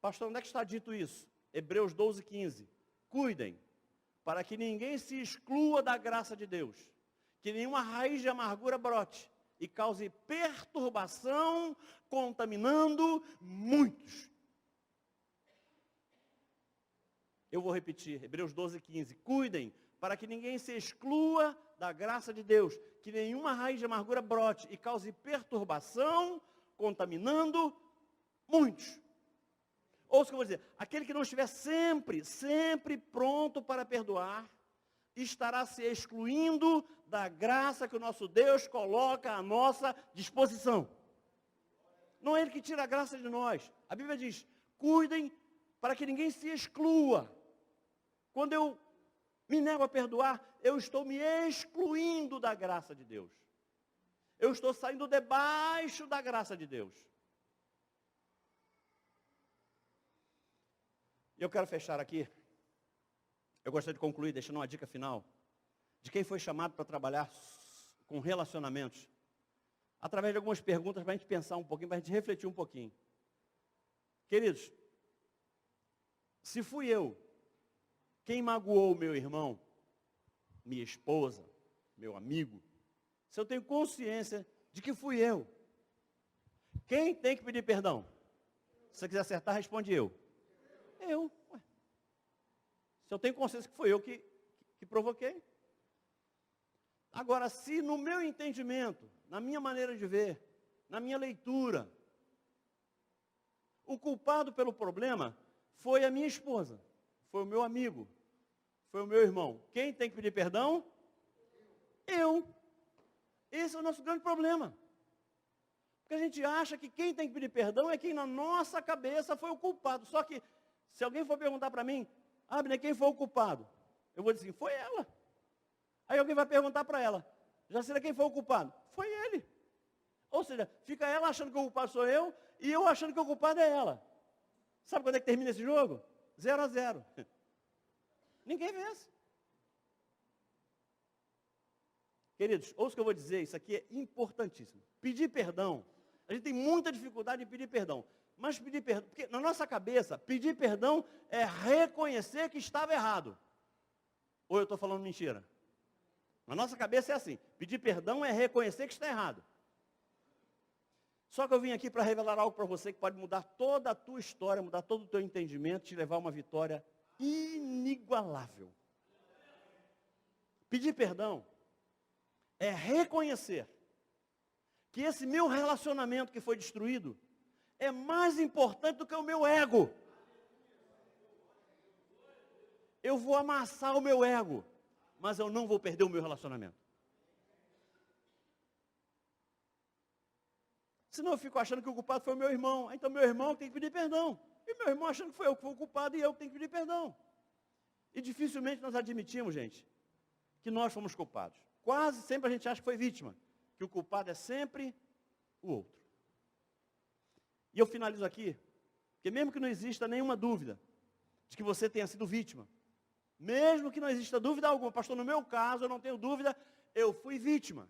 Pastor, onde é que está dito isso? Hebreus 12, 15. Cuidem, para que ninguém se exclua da graça de Deus, que nenhuma raiz de amargura brote e cause perturbação, contaminando muitos. Eu vou repetir, Hebreus 12, 15. Cuidem, para que ninguém se exclua da graça de Deus, que nenhuma raiz de amargura brote e cause perturbação, contaminando muitos. Ouça o que eu vou dizer, aquele que não estiver sempre pronto para perdoar, estará se excluindo da graça que o nosso Deus coloca à nossa disposição. Não é Ele que tira a graça de nós. A Bíblia diz, cuidem para que ninguém se exclua. Quando eu me nego a perdoar, eu estou me excluindo da graça de Deus. Eu estou saindo debaixo da graça de Deus. E eu quero fechar aqui. Eu gostaria de concluir deixando uma dica final de quem foi chamado para trabalhar com relacionamentos. Através de algumas perguntas para a gente pensar um pouquinho, para a gente refletir um pouquinho. Queridos, se fui eu quem magoou meu irmão, minha esposa, meu amigo, se eu tenho consciência de que fui eu, quem tem que pedir perdão? Se você quiser acertar, responde eu. Eu. Ué. Se eu tenho consciência que foi eu que provoquei. Agora, se no meu entendimento, na minha maneira de ver, na minha leitura, o culpado pelo problema foi a minha esposa, foi o meu amigo, foi o meu irmão. Quem tem que pedir perdão? Eu. Esse é o nosso grande problema. Porque a gente acha que quem tem que pedir perdão é quem na nossa cabeça foi o culpado. Só que, se alguém for perguntar para mim, Abner, quem foi o culpado? Eu vou dizer assim, foi ela. Aí alguém vai perguntar para ela, Jacira, quem foi o culpado? Foi ele. Ou seja, fica ela achando que o culpado sou eu, e eu achando que o culpado é ela. Sabe quando é que termina esse jogo? 0-0. Ninguém vence. Queridos, ouça o que eu vou dizer, isso aqui é importantíssimo. Pedir perdão, a gente tem muita dificuldade em pedir perdão. Mas pedir perdão, porque na nossa cabeça, pedir perdão é reconhecer que estava errado. Ou eu estou falando mentira? Na nossa cabeça é assim, pedir perdão é reconhecer que está errado. Só que eu vim aqui para revelar algo para você que pode mudar toda a tua história, mudar todo o teu entendimento, te levar a uma vitória inigualável. Pedir perdão é reconhecer que esse meu relacionamento que foi destruído é mais importante do que o meu ego. Eu vou amassar o meu ego, mas eu não vou perder o meu relacionamento. Senão eu fico achando que o culpado foi o meu irmão. Então meu irmão tem que pedir perdão. E meu irmão achando que foi eu que fui o culpado e eu que tenho que pedir perdão. E dificilmente nós admitimos, gente, que nós fomos culpados. Quase sempre a gente acha que foi vítima. Que o culpado é sempre o outro. E eu finalizo aqui, porque mesmo que não exista nenhuma dúvida de que você tenha sido vítima, mesmo que não exista dúvida alguma, pastor, no meu caso, eu não tenho dúvida, eu fui vítima.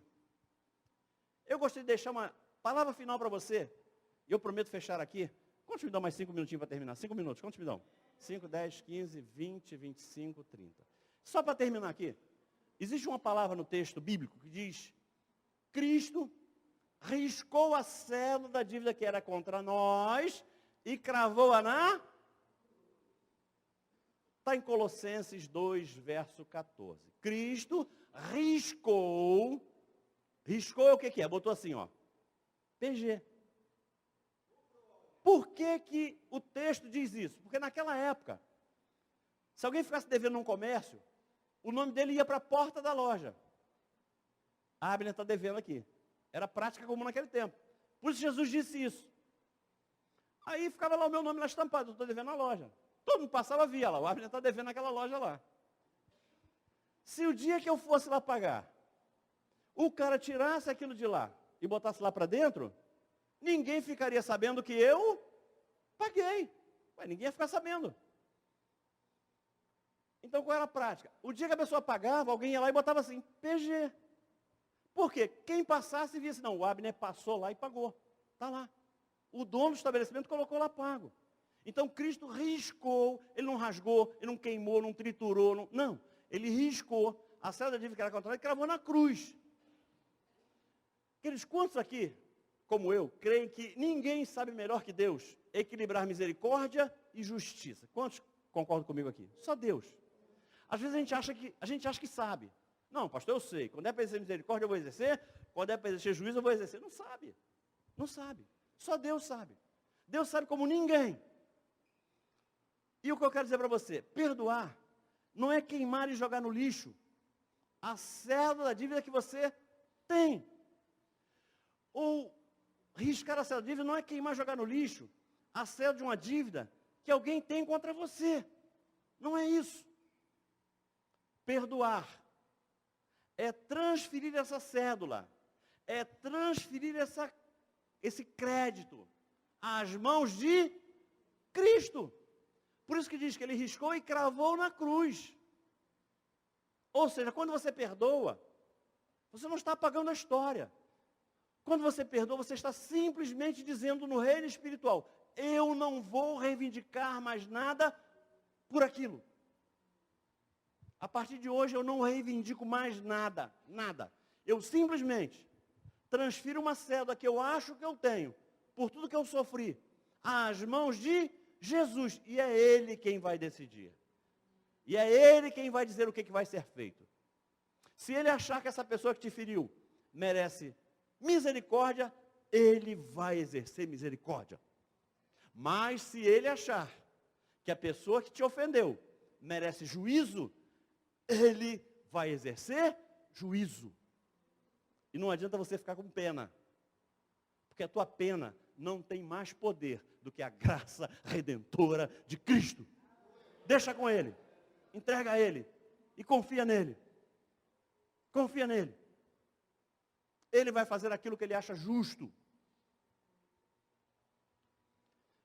Eu gostaria de deixar uma palavra final para você, e eu prometo fechar aqui. Quantos me dão mais 5 minutinhos para terminar? 5 minutos, quantos me dão? 5, 10, 15, 20, 25, 30. Só para terminar aqui, existe uma palavra no texto bíblico que diz, Cristo riscou a cédula da dívida que era contra nós e cravou-a na... Está em Colossenses 2, verso 14. Cristo riscou é o que é? Botou assim, ó. PG. Por que o texto diz isso? Porque naquela época, se alguém ficasse devendo num comércio, o nome dele ia para a porta da loja. A Abner está devendo aqui. Era prática comum naquele tempo. Por isso Jesus disse isso. Aí ficava lá o meu nome lá estampado, eu estou devendo na loja. Todo mundo passava, via lá, o Abner está devendo naquela loja lá. Se o dia que eu fosse lá pagar, o cara tirasse aquilo de lá e botasse lá para dentro, ninguém ficaria sabendo que eu Paguei. Ué, ninguém ia ficar sabendo. Então, qual era a prática? O dia que a pessoa pagava, alguém ia lá e botava assim, PG. Por quê? Quem passasse via assim, não, o Abner passou lá e pagou. Está lá. O dono do estabelecimento colocou lá pago. Então, Cristo riscou, ele não rasgou, ele não queimou, não triturou, não. Ele riscou a cédula da dívida que era contra ele e cravou na cruz. Queridos, quantos aqui, como eu, creem que ninguém sabe melhor que Deus equilibrar misericórdia e justiça? Quantos concordam comigo aqui? Só Deus. Às vezes a gente acha que sabe. Não, pastor, eu sei. Quando é para exercer misericórdia, eu vou exercer. Quando é para exercer juízo, eu vou exercer. Não sabe. Não sabe. Só Deus sabe. Deus sabe como ninguém. E o que eu quero dizer para você, perdoar não é queimar e jogar no lixo a cédula da dívida que você tem. Ou riscar a cédula da dívida não é queimar e jogar no lixo a cédula de uma dívida que alguém tem contra você. Não é isso. Perdoar é transferir essa cédula, é transferir esse crédito às mãos de Cristo. Por isso que diz que ele riscou e cravou na cruz. Ou seja, quando você perdoa, você não está apagando a história. Quando você perdoa, você está simplesmente dizendo no reino espiritual, eu não vou reivindicar mais nada por aquilo. A partir de hoje eu não reivindico mais nada, nada. Eu simplesmente transfiro uma cédula que eu acho que eu tenho, por tudo que eu sofri, às mãos de Jesus. E é Ele quem vai decidir. E é Ele quem vai dizer o que vai ser feito. Se Ele achar que essa pessoa que te feriu merece misericórdia, Ele vai exercer misericórdia. Mas se Ele achar que a pessoa que te ofendeu merece juízo, Ele vai exercer juízo. E não adianta você ficar com pena. Porque a tua pena não tem mais poder do que a graça redentora de Cristo. Deixa com Ele. Entrega a Ele. E confia nele. Confia nele. Ele vai fazer aquilo que Ele acha justo.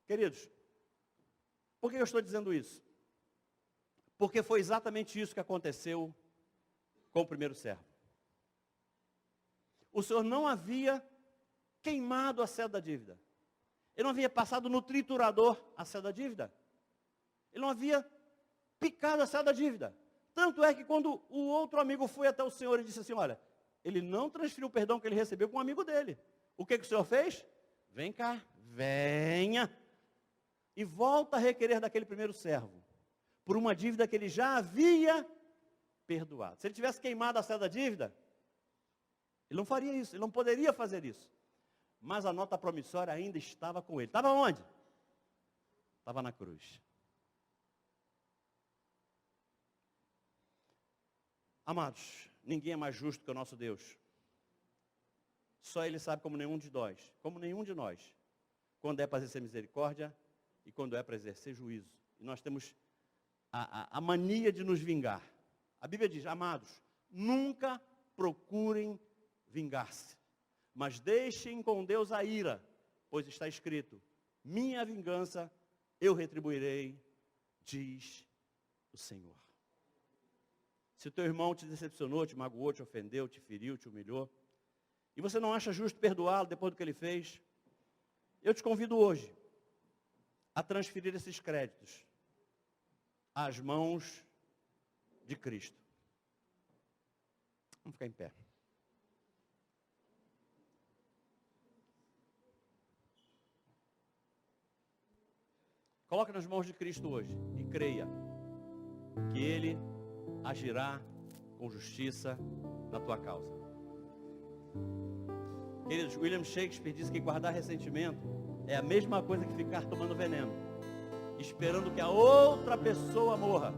Queridos, por que eu estou dizendo isso? Porque foi exatamente isso que aconteceu com o primeiro servo. O Senhor não havia queimado a cédula da dívida. Ele não havia passado no triturador a cédula da dívida. Ele não havia picado a cédula da dívida. Tanto é que quando o outro amigo foi até o Senhor e disse assim, olha, ele não transferiu o perdão que ele recebeu com um amigo dele. O que o Senhor fez? Vem cá, venha. E volta a requerer daquele primeiro servo, por uma dívida que ele já havia perdoado. Se ele tivesse queimado a cédula da dívida, ele não faria isso, ele não poderia fazer isso. Mas a nota promissória ainda estava com ele. Estava onde? Estava na cruz. Amados, ninguém é mais justo que o nosso Deus. Só Ele sabe como nenhum de nós, quando é para exercer misericórdia e quando é para exercer juízo. E nós temos a mania de nos vingar. A Bíblia diz, amados, nunca procurem vingar-se, mas deixem com Deus a ira, pois está escrito, minha vingança eu retribuirei, diz o Senhor. Se o teu irmão te decepcionou, te magoou, te ofendeu, te feriu, te humilhou, e você não acha justo perdoá-lo depois do que ele fez, eu te convido hoje a transferir esses créditos às mãos de Cristo. Vamos ficar em pé. Coloque nas mãos de Cristo hoje e creia que Ele agirá com justiça na tua causa. Queridos, William Shakespeare diz que guardar ressentimento é a mesma coisa que ficar tomando veneno, esperando que a outra pessoa morra.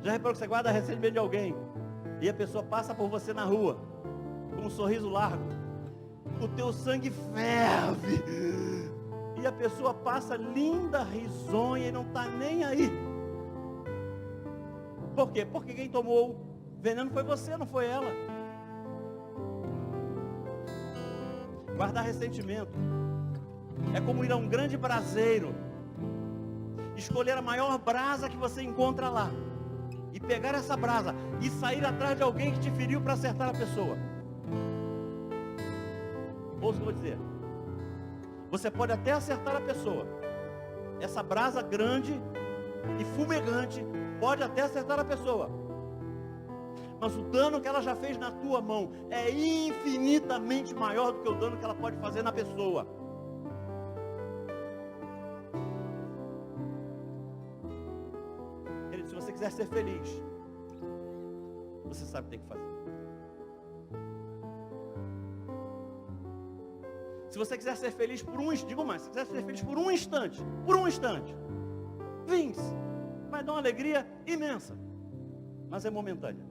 Já reparou que você guarda ressentimento de alguém e a pessoa passa por você na rua com um sorriso largo, o teu sangue ferve e a pessoa passa linda, risonha e não está nem aí. Por quê? Porque quem tomou veneno foi você, não foi ela. Guardar ressentimento é como ir a um grande braseiro, escolher a maior brasa que você encontra lá, e pegar essa brasa, e sair atrás de alguém que te feriu para acertar a pessoa. Ouça o que eu vou dizer. Você pode até acertar a pessoa. Essa brasa grande e fumegante pode até acertar a pessoa. Mas o dano que ela já fez na tua mão é infinitamente maior do que o dano que ela pode fazer na pessoa. Querido, se você quiser ser feliz, você sabe o que tem que fazer. Se você quiser ser feliz por um instante, digo mais, se quiser ser feliz por um instante, vince, vai dar uma alegria imensa, mas é momentânea.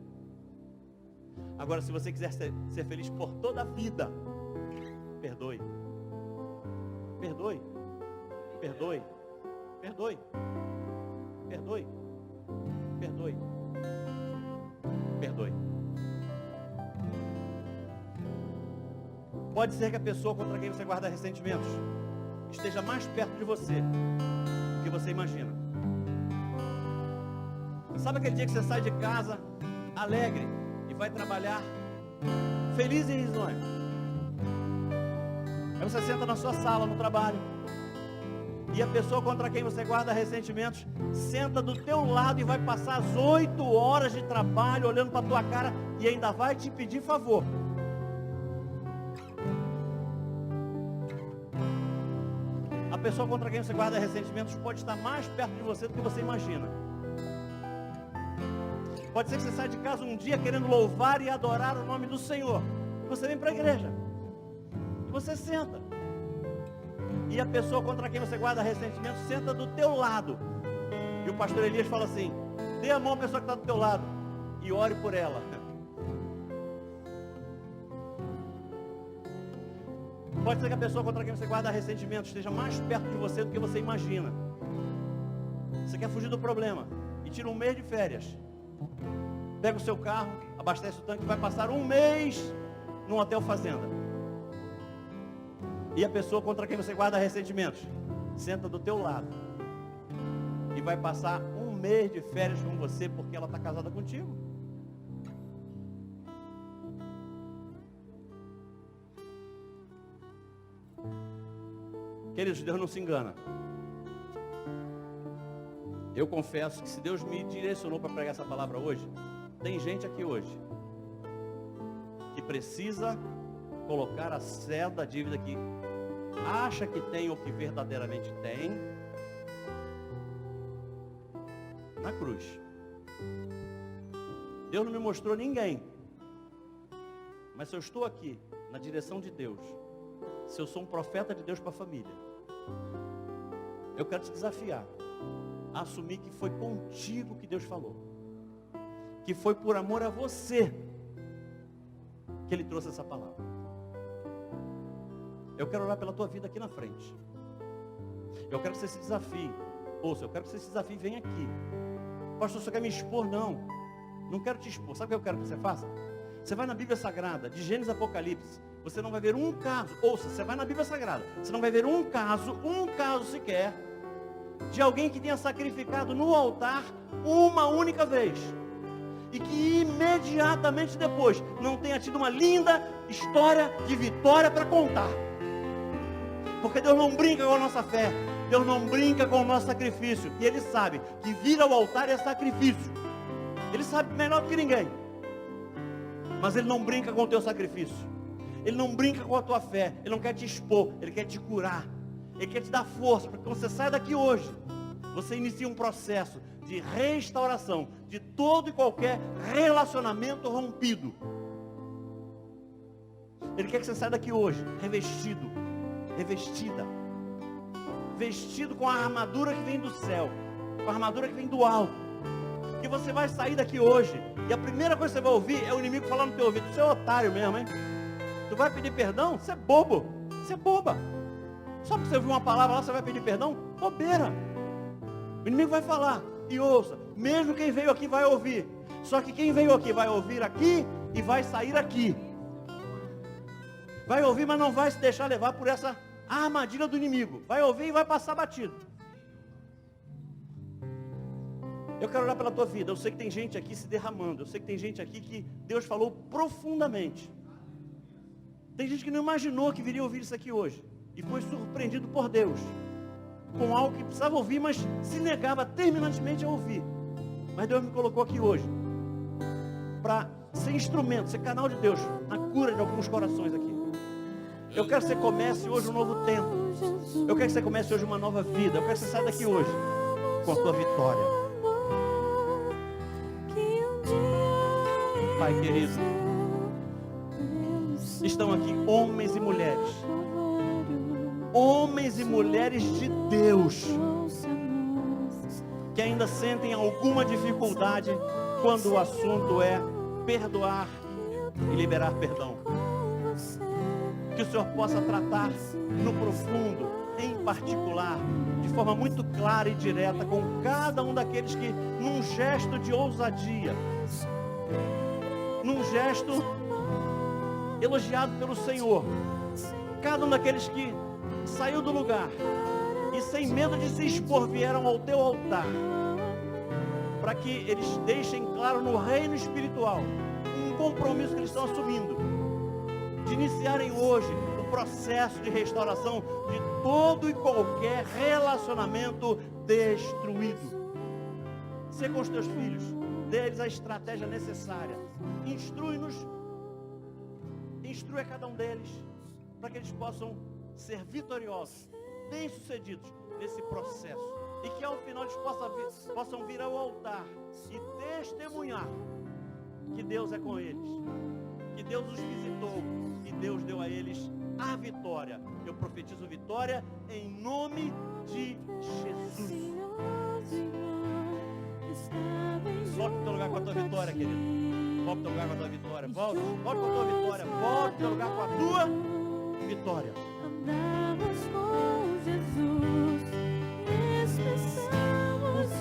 Agora, se você quiser ser feliz por toda a vida, perdoe, perdoe, perdoe, perdoe, perdoe, perdoe, perdoe. Pode ser que a pessoa contra quem você guarda ressentimentos esteja mais perto de você do que você imagina. Sabe aquele dia que você sai de casa alegre e vai trabalhar feliz e risonho? Aí você senta na sua sala no trabalho e a pessoa contra quem você guarda ressentimentos senta do teu lado e vai passar as 8 horas de trabalho olhando para a tua cara e ainda vai te pedir favor. A pessoa contra quem você guarda ressentimentos pode estar mais perto de você do que você imagina. Pode ser que você saia de casa um dia querendo louvar e adorar o nome do Senhor. E você vem para a igreja. E você senta. E a pessoa contra quem você guarda ressentimentos senta do teu lado. E o pastor Elias fala assim: dê a mão à pessoa que está do teu lado e ore por ela. Pode ser que a pessoa contra quem você guarda ressentimento esteja mais perto de você do que você imagina. Você quer fugir do problema e tira um mês de férias. Pega o seu carro, abastece o tanque e vai passar um mês num hotel fazenda. E a pessoa contra quem você guarda ressentimentos senta do teu lado e vai passar um mês de férias com você porque ela está casada contigo. Queridos, Deus não se engana. Eu confesso que se Deus me direcionou para pregar essa palavra hoje, tem gente aqui hoje que precisa colocar a sela da dívida que acha que tem ou que verdadeiramente tem na cruz. Deus não me mostrou ninguém, mas se eu estou aqui na direção de Deus, se eu sou um profeta de Deus para a família, eu quero te desafiar a assumir que foi contigo que Deus falou, que foi por amor a você que Ele trouxe essa palavra. Eu quero orar pela tua vida aqui na frente. Eu quero que você se desafie. Ouça, eu quero que você se desafie e venha aqui. Pastor, você quer me expor? Não quero te expor. Sabe o que eu quero que você faça? Você vai na Bíblia Sagrada, de Gênesis a Apocalipse, você não vai ver um caso. Ouça, você vai na Bíblia Sagrada, você não vai ver um caso sequer, de alguém que tenha sacrificado no altar uma única vez e que imediatamente depois não tenha tido uma linda história de vitória para contar. Porque Deus não brinca com a nossa fé, Deus não brinca com o nosso sacrifício, e Ele sabe que vir ao altar é sacrifício. Ele sabe melhor do que ninguém, mas Ele não brinca com o teu sacrifício, Ele não brinca com a tua fé, Ele não quer te expor, Ele quer te curar, Ele quer te dar força, porque quando você sai daqui hoje, você inicia um processo de restauração de todo e qualquer relacionamento rompido. Ele quer que você saia daqui hoje revestido, revestida, vestido com a armadura que vem do céu, com a armadura que vem do alto. Que você vai sair daqui hoje e a primeira coisa que você vai ouvir é o inimigo falando no teu ouvido: você é otário mesmo, hein? Tu vai pedir perdão? Você é bobo, você é boba. Só porque você ouviu uma palavra lá, você vai pedir perdão? Bobeira. O inimigo vai falar, e ouça, mesmo quem veio aqui vai ouvir. Só que quem veio aqui vai ouvir aqui e vai sair aqui. Vai ouvir, mas não vai se deixar levar por essa a armadilha do inimigo. Vai ouvir e vai passar batido. Eu quero orar pela tua vida. Eu sei que tem gente aqui se derramando. Eu sei que tem gente aqui que Deus falou profundamente. Tem gente que não imaginou que viria ouvir isso aqui hoje. E foi surpreendido por Deus. Com algo que precisava ouvir, mas se negava terminantemente a ouvir. Mas Deus me colocou aqui hoje. Para ser instrumento, ser canal de Deus. Na cura de alguns corações aqui. Eu quero que você comece hoje um novo tempo. Eu quero que você comece hoje uma nova vida. Eu quero que você saia daqui hoje com a sua vitória. Pai querido, estão aqui homens e mulheres de Deus, que ainda sentem alguma dificuldade quando o assunto é perdoar e liberar perdão. Que o Senhor possa tratar no profundo, em particular, de forma muito clara e direta com cada um daqueles que, num gesto de ousadia, num gesto elogiado pelo Senhor, cada um daqueles que saiu do lugar e sem medo de se expor vieram ao teu altar, para que eles deixem claro no reino espiritual um compromisso que eles estão assumindo, de iniciarem hoje o processo de restauração de todo e qualquer relacionamento destruído. Ser com os teus filhos, dê-lhes a estratégia necessária. Instrui-nos, instrui a cada um deles, para que eles possam ser vitoriosos, bem-sucedidos nesse processo, e que ao final eles possam vir ao altar e testemunhar que Deus é com eles, que Deus os visitou e Deus deu a eles a vitória. Eu profetizo vitória em nome de Jesus. Volte para o teu lugar com a tua vitória, querido. Volte para o teu lugar com a tua vitória. Volte para a tua vitória. Volte para o teu lugar com a tua vitória. Andamos com Jesus, expressamos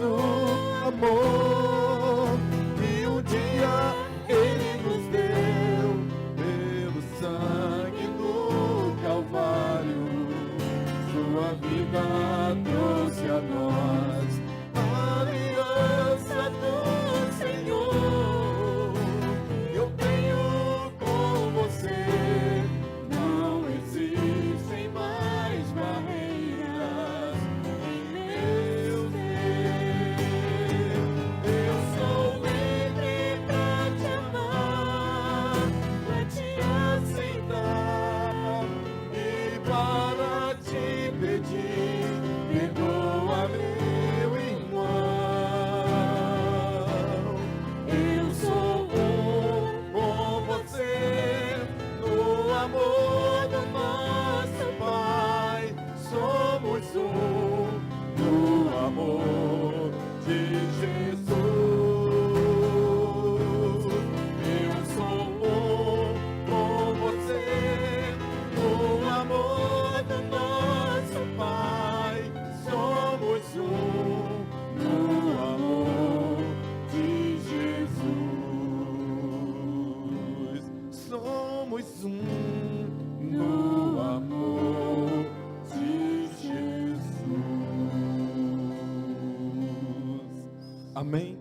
O amor que um dia Ele nos deu pelo sangue do Calvário. Sua vida trouxe a nós a aliança do Senhor. Eu tenho com você, não existem mais barreiras em meu ser. Eu sou livre pra te amar, pra te aceitar e para te pedir, perdoa meu irmão. Eu sou um com você, no amor do nosso Pai. Somos um no amor de Jesus. Eu sou um com você, no amor do nosso Pai. Somos um no amor de Jesus. Somos um no amor de Jesus. Amém?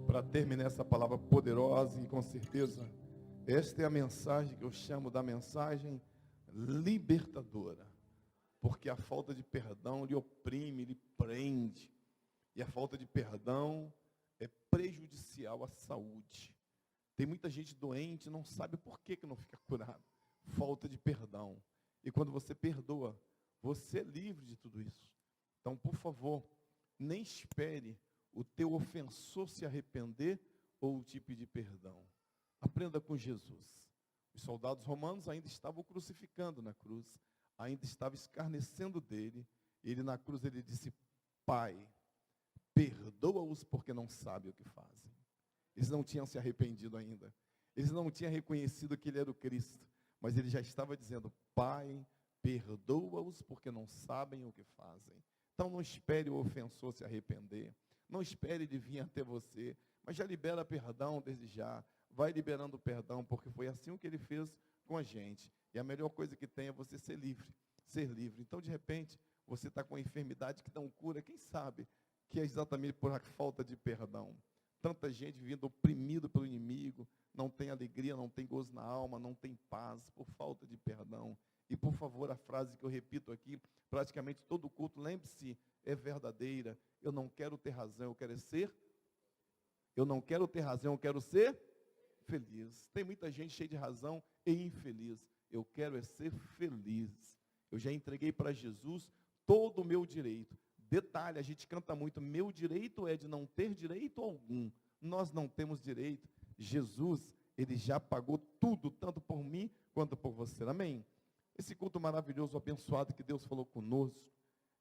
Para terminar essa palavra poderosa e com certeza, esta é a mensagem que eu chamo da mensagem libertadora. Porque a falta de perdão lhe oprime, lhe prende. E a falta de perdão é prejudicial à saúde. Tem muita gente doente e não sabe por que não fica curado. Falta de perdão. E quando você perdoa, você é livre de tudo isso. Então, por favor, nem espere o teu ofensor se arrepender ou te pedir perdão. Aprenda com Jesus. Os soldados romanos ainda estavam crucificando na cruz, ainda estavam escarnecendo dele. Ele na cruz, ele disse: Pai, perdoa-os porque não sabem o que fazem. Eles não tinham se arrependido ainda. Eles não tinham reconhecido que ele era o Cristo. Mas ele já estava dizendo: Pai, perdoa-os porque não sabem o que fazem. Então não espere o ofensor se arrepender. Não espere ele vir até você. Mas já libera perdão desde já. Vai liberando perdão, porque foi assim o que ele fez com a gente. E a melhor coisa que tem é você ser livre. ser livre. Então, de repente, você está com uma enfermidade que não cura, quem sabe que é exatamente por a falta de perdão. Tanta gente vivendo oprimido pelo inimigo, não tem alegria, não tem gozo na alma, não tem paz, por falta de perdão. E, por favor, a frase que eu repito aqui, praticamente todo culto, lembre-se, é verdadeira. Eu não quero ter razão, eu quero ser. Eu não quero ter razão, eu quero ser feliz. Tem muita gente cheia de razão e infeliz. Eu quero é ser feliz. Eu já entreguei para Jesus todo o meu direito. Detalhe, a gente canta muito, meu direito é de não ter direito algum. Nós não temos direito. Jesus, ele já pagou tudo, tanto por mim quanto por você. Amém? Esse culto maravilhoso, abençoado que Deus falou conosco.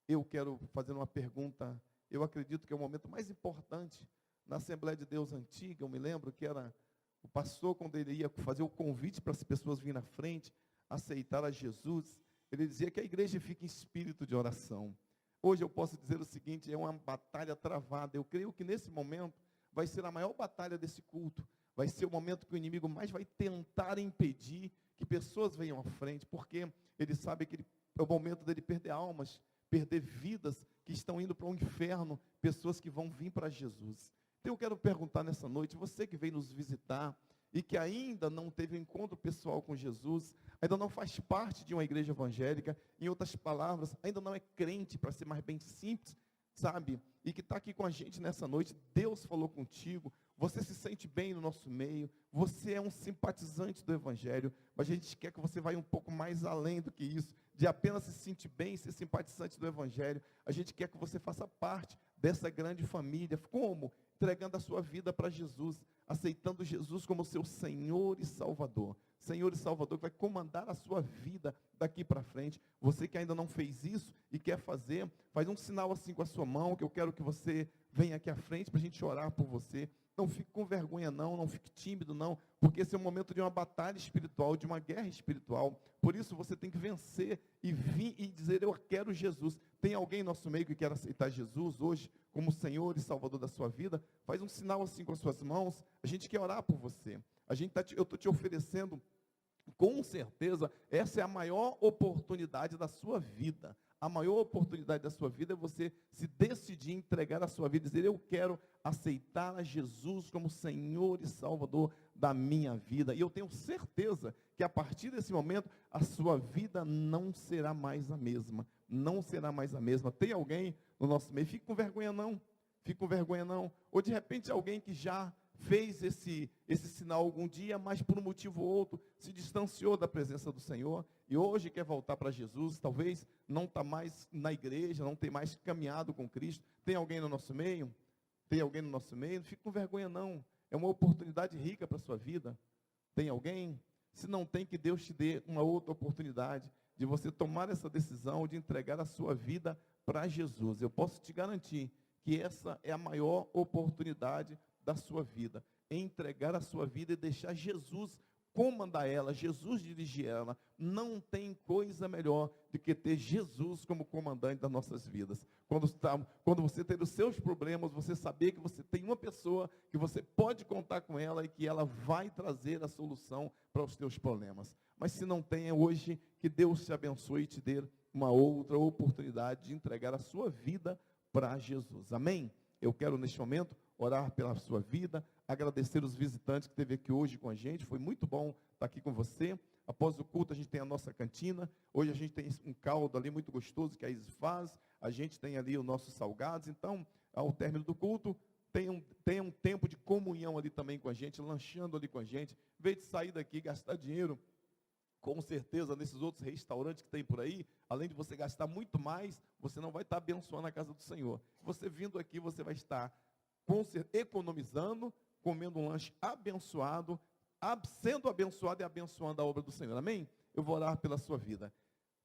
Eu quero fazer uma pergunta. Eu acredito que é o momento mais importante na Assembleia de Deus antiga. Eu me lembro que era o pastor, quando ele ia fazer o convite para as pessoas virem na frente, aceitar a Jesus, ele dizia que a igreja fica em espírito de oração. Hoje eu posso dizer o seguinte, é uma batalha travada. Eu creio que nesse momento vai ser a maior batalha desse culto. Vai ser o momento que o inimigo mais vai tentar impedir que pessoas venham à frente, porque ele sabe que é o momento dele perder almas, perder vidas que estão indo para o inferno, pessoas que vão vir para Jesus. Então eu quero perguntar nessa noite, você que veio nos visitar e que ainda não teve um encontro pessoal com Jesus, ainda não faz parte de uma igreja evangélica, em outras palavras, ainda não é crente, para ser mais bem simples, sabe? E que está aqui com a gente nessa noite, Deus falou contigo, você se sente bem no nosso meio, você é um simpatizante do Evangelho, mas a gente quer que você vá um pouco mais além do que isso, de apenas se sentir bem, ser simpatizante do Evangelho. A gente quer que você faça parte dessa grande família. Como? Entregando a sua vida para Jesus, aceitando Jesus como seu Senhor e Salvador. Senhor e Salvador que vai comandar a sua vida daqui para frente. Você que ainda não fez isso e quer fazer, faz um sinal assim com a sua mão, que eu quero que você venha aqui à frente para a gente orar por você. Não fique com vergonha não, não fique tímido não, porque esse é um momento de uma batalha espiritual, de uma guerra espiritual. Por isso você tem que vencer e vir e dizer, eu quero Jesus. Tem alguém em nosso meio que quer aceitar Jesus hoje como Senhor e Salvador da sua vida? Faz um sinal assim com as suas mãos, a gente quer orar por você. Eu estou te oferecendo, com certeza, essa é a maior oportunidade da sua vida. A maior oportunidade da sua vida é você se decidir entregar a sua vida e dizer, eu quero aceitar a Jesus como Senhor e Salvador da minha vida. E eu tenho certeza que a partir desse momento, a sua vida não será mais a mesma. Não será mais a mesma. Tem alguém no nosso meio? Fique com vergonha não. Fique com vergonha não. Ou de repente alguém que já fez esse sinal algum dia, mas por um motivo ou outro se distanciou da presença do Senhor e hoje quer voltar para Jesus, talvez não está mais na igreja, não tem mais caminhado com Cristo. Tem alguém no nosso meio? Tem alguém no nosso meio? Não fique com vergonha não, é uma oportunidade rica para a sua vida. Tem alguém? Se não tem, que Deus te dê uma outra oportunidade de você tomar essa decisão de entregar a sua vida para Jesus. Eu posso te garantir que essa é a maior oportunidade da sua vida, entregar a sua vida e deixar Jesus comandar ela, Jesus dirigir ela. Não tem coisa melhor do que ter Jesus como comandante das nossas vidas. Quando você ter os seus problemas, você saber que você tem uma pessoa que você pode contar com ela e que ela vai trazer a solução para os teus problemas. Mas se não tem, é hoje que Deus te abençoe e te dê uma outra oportunidade de entregar a sua vida para Jesus. Amém? Eu quero neste momento orar pela sua vida, agradecer os visitantes que esteve aqui hoje com a gente. Foi muito bom estar aqui com você. Após o culto a gente tem a nossa cantina. Hoje a gente tem um caldo ali muito gostoso que a Isis faz. A gente tem ali os nossos salgados. Então, ao término do culto, tenha um tempo de comunhão ali também com a gente, lanchando ali com a gente. Em vez de sair daqui e gastar dinheiro, com certeza, nesses outros restaurantes que tem por aí, além de você gastar muito mais, você não vai estar abençoando a casa do Senhor. Você vindo aqui, você vai estar economizando, comendo um lanche abençoado, sendo abençoado e abençoando a obra do Senhor. Amém? Eu vou orar pela sua vida.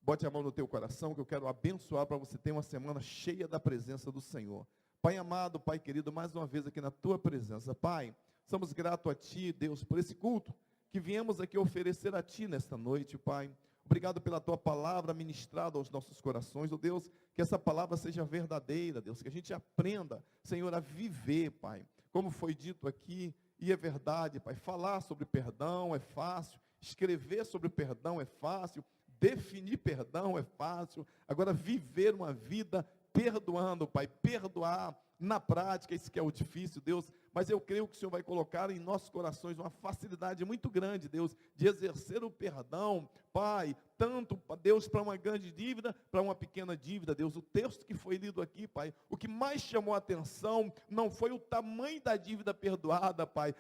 Bote a mão no teu coração, que eu quero abençoar para você ter uma semana cheia da presença do Senhor. Pai amado, Pai querido, mais uma vez aqui na tua presença. Pai, somos gratos a Ti, Deus, por esse culto que viemos aqui oferecer a Ti nesta noite, Pai. Obrigado pela Tua palavra ministrada aos nossos corações, ó Deus, que essa palavra seja verdadeira, Deus, que a gente aprenda, Senhor, a viver, Pai, como foi dito aqui, e é verdade, Pai, falar sobre perdão é fácil, escrever sobre perdão é fácil, definir perdão é fácil. Agora, viver uma vida perdoando, Pai, perdoar na prática, isso que é o difícil, Deus. Mas eu creio que o Senhor vai colocar em nossos corações uma facilidade muito grande, Deus, de exercer o perdão, Pai, tanto, Deus, para uma grande dívida, para uma pequena dívida, Deus. O texto que foi lido aqui, Pai, o que mais chamou a atenção não foi o tamanho da dívida perdoada, Pai,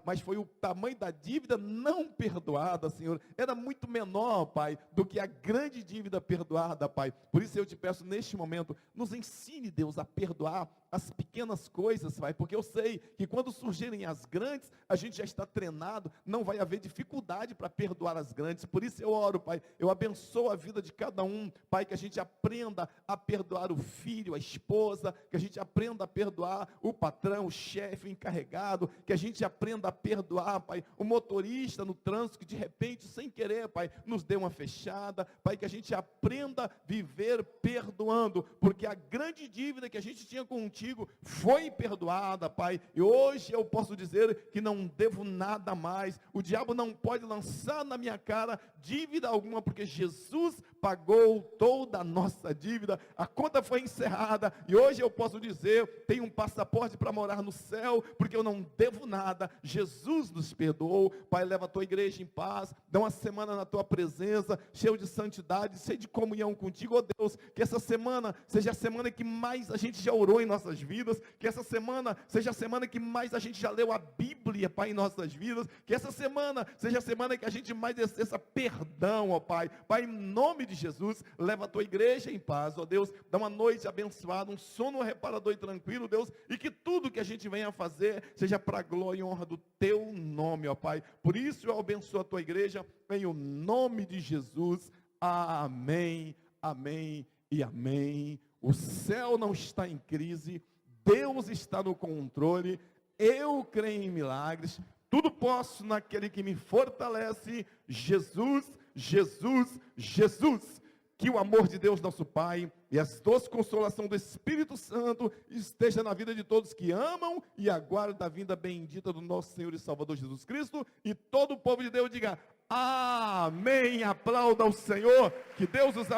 mas foi o tamanho da dívida não perdoada, Senhor. Era muito menor, Pai, do que a grande dívida perdoada, Pai. Por isso eu te peço neste momento, nos ensine, Deus, a perdoar as pequenas coisas, Pai, porque eu sei que quando surgirem as grandes, a gente já está treinado, não vai haver dificuldade para perdoar as grandes. Por isso eu oro, Pai, eu abençoo a vida de cada um, Pai, que a gente aprenda a perdoar o filho, a esposa, que a gente aprenda a perdoar o patrão, o chefe, o encarregado, que a gente aprenda a perdoar, Pai, o motorista no trânsito, que de repente, sem querer, Pai, nos deu uma fechada, Pai, que a gente aprenda a viver perdoando, porque a grande dívida que a gente tinha contigo foi perdoada, Pai, e hoje eu posso dizer que não devo nada mais. O diabo não pode lançar na minha cara dívida alguma, porque Jesus pagou toda a nossa dívida, a conta foi encerrada, e hoje eu posso dizer, tenho um passaporte para morar no céu, porque eu não devo nada, Jesus nos perdoou. Pai, leva a tua igreja em paz, dá uma semana na tua presença, cheio de santidade, cheio de comunhão contigo, ó Deus, que essa semana seja a semana que mais a gente já orou em nossas vidas, que essa semana seja a semana que mais a gente já leu a Bíblia, Pai, em nossas vidas, que essa semana seja a semana que a gente mais exerça perdão, ó Pai. Pai, em nome de Jesus, leva a tua igreja em paz, ó Deus, dá uma noite abençoada, um sono reparador e tranquilo, Deus, e que tudo que a gente venha a fazer seja para a glória e honra do teu nome, ó Pai. Por isso eu abençoo a tua igreja, em o nome de Jesus, amém, amém e amém. O céu não está em crise, Deus está no controle, eu creio em milagres, tudo posso naquele que me fortalece, Jesus, Jesus, Jesus. Que o amor de Deus nosso Pai e as doces consolações do Espírito Santo esteja na vida de todos que amam e aguardam a vinda bendita do nosso Senhor e Salvador Jesus Cristo. E todo o povo de Deus diga amém, aplauda ao Senhor, que Deus os abençoe.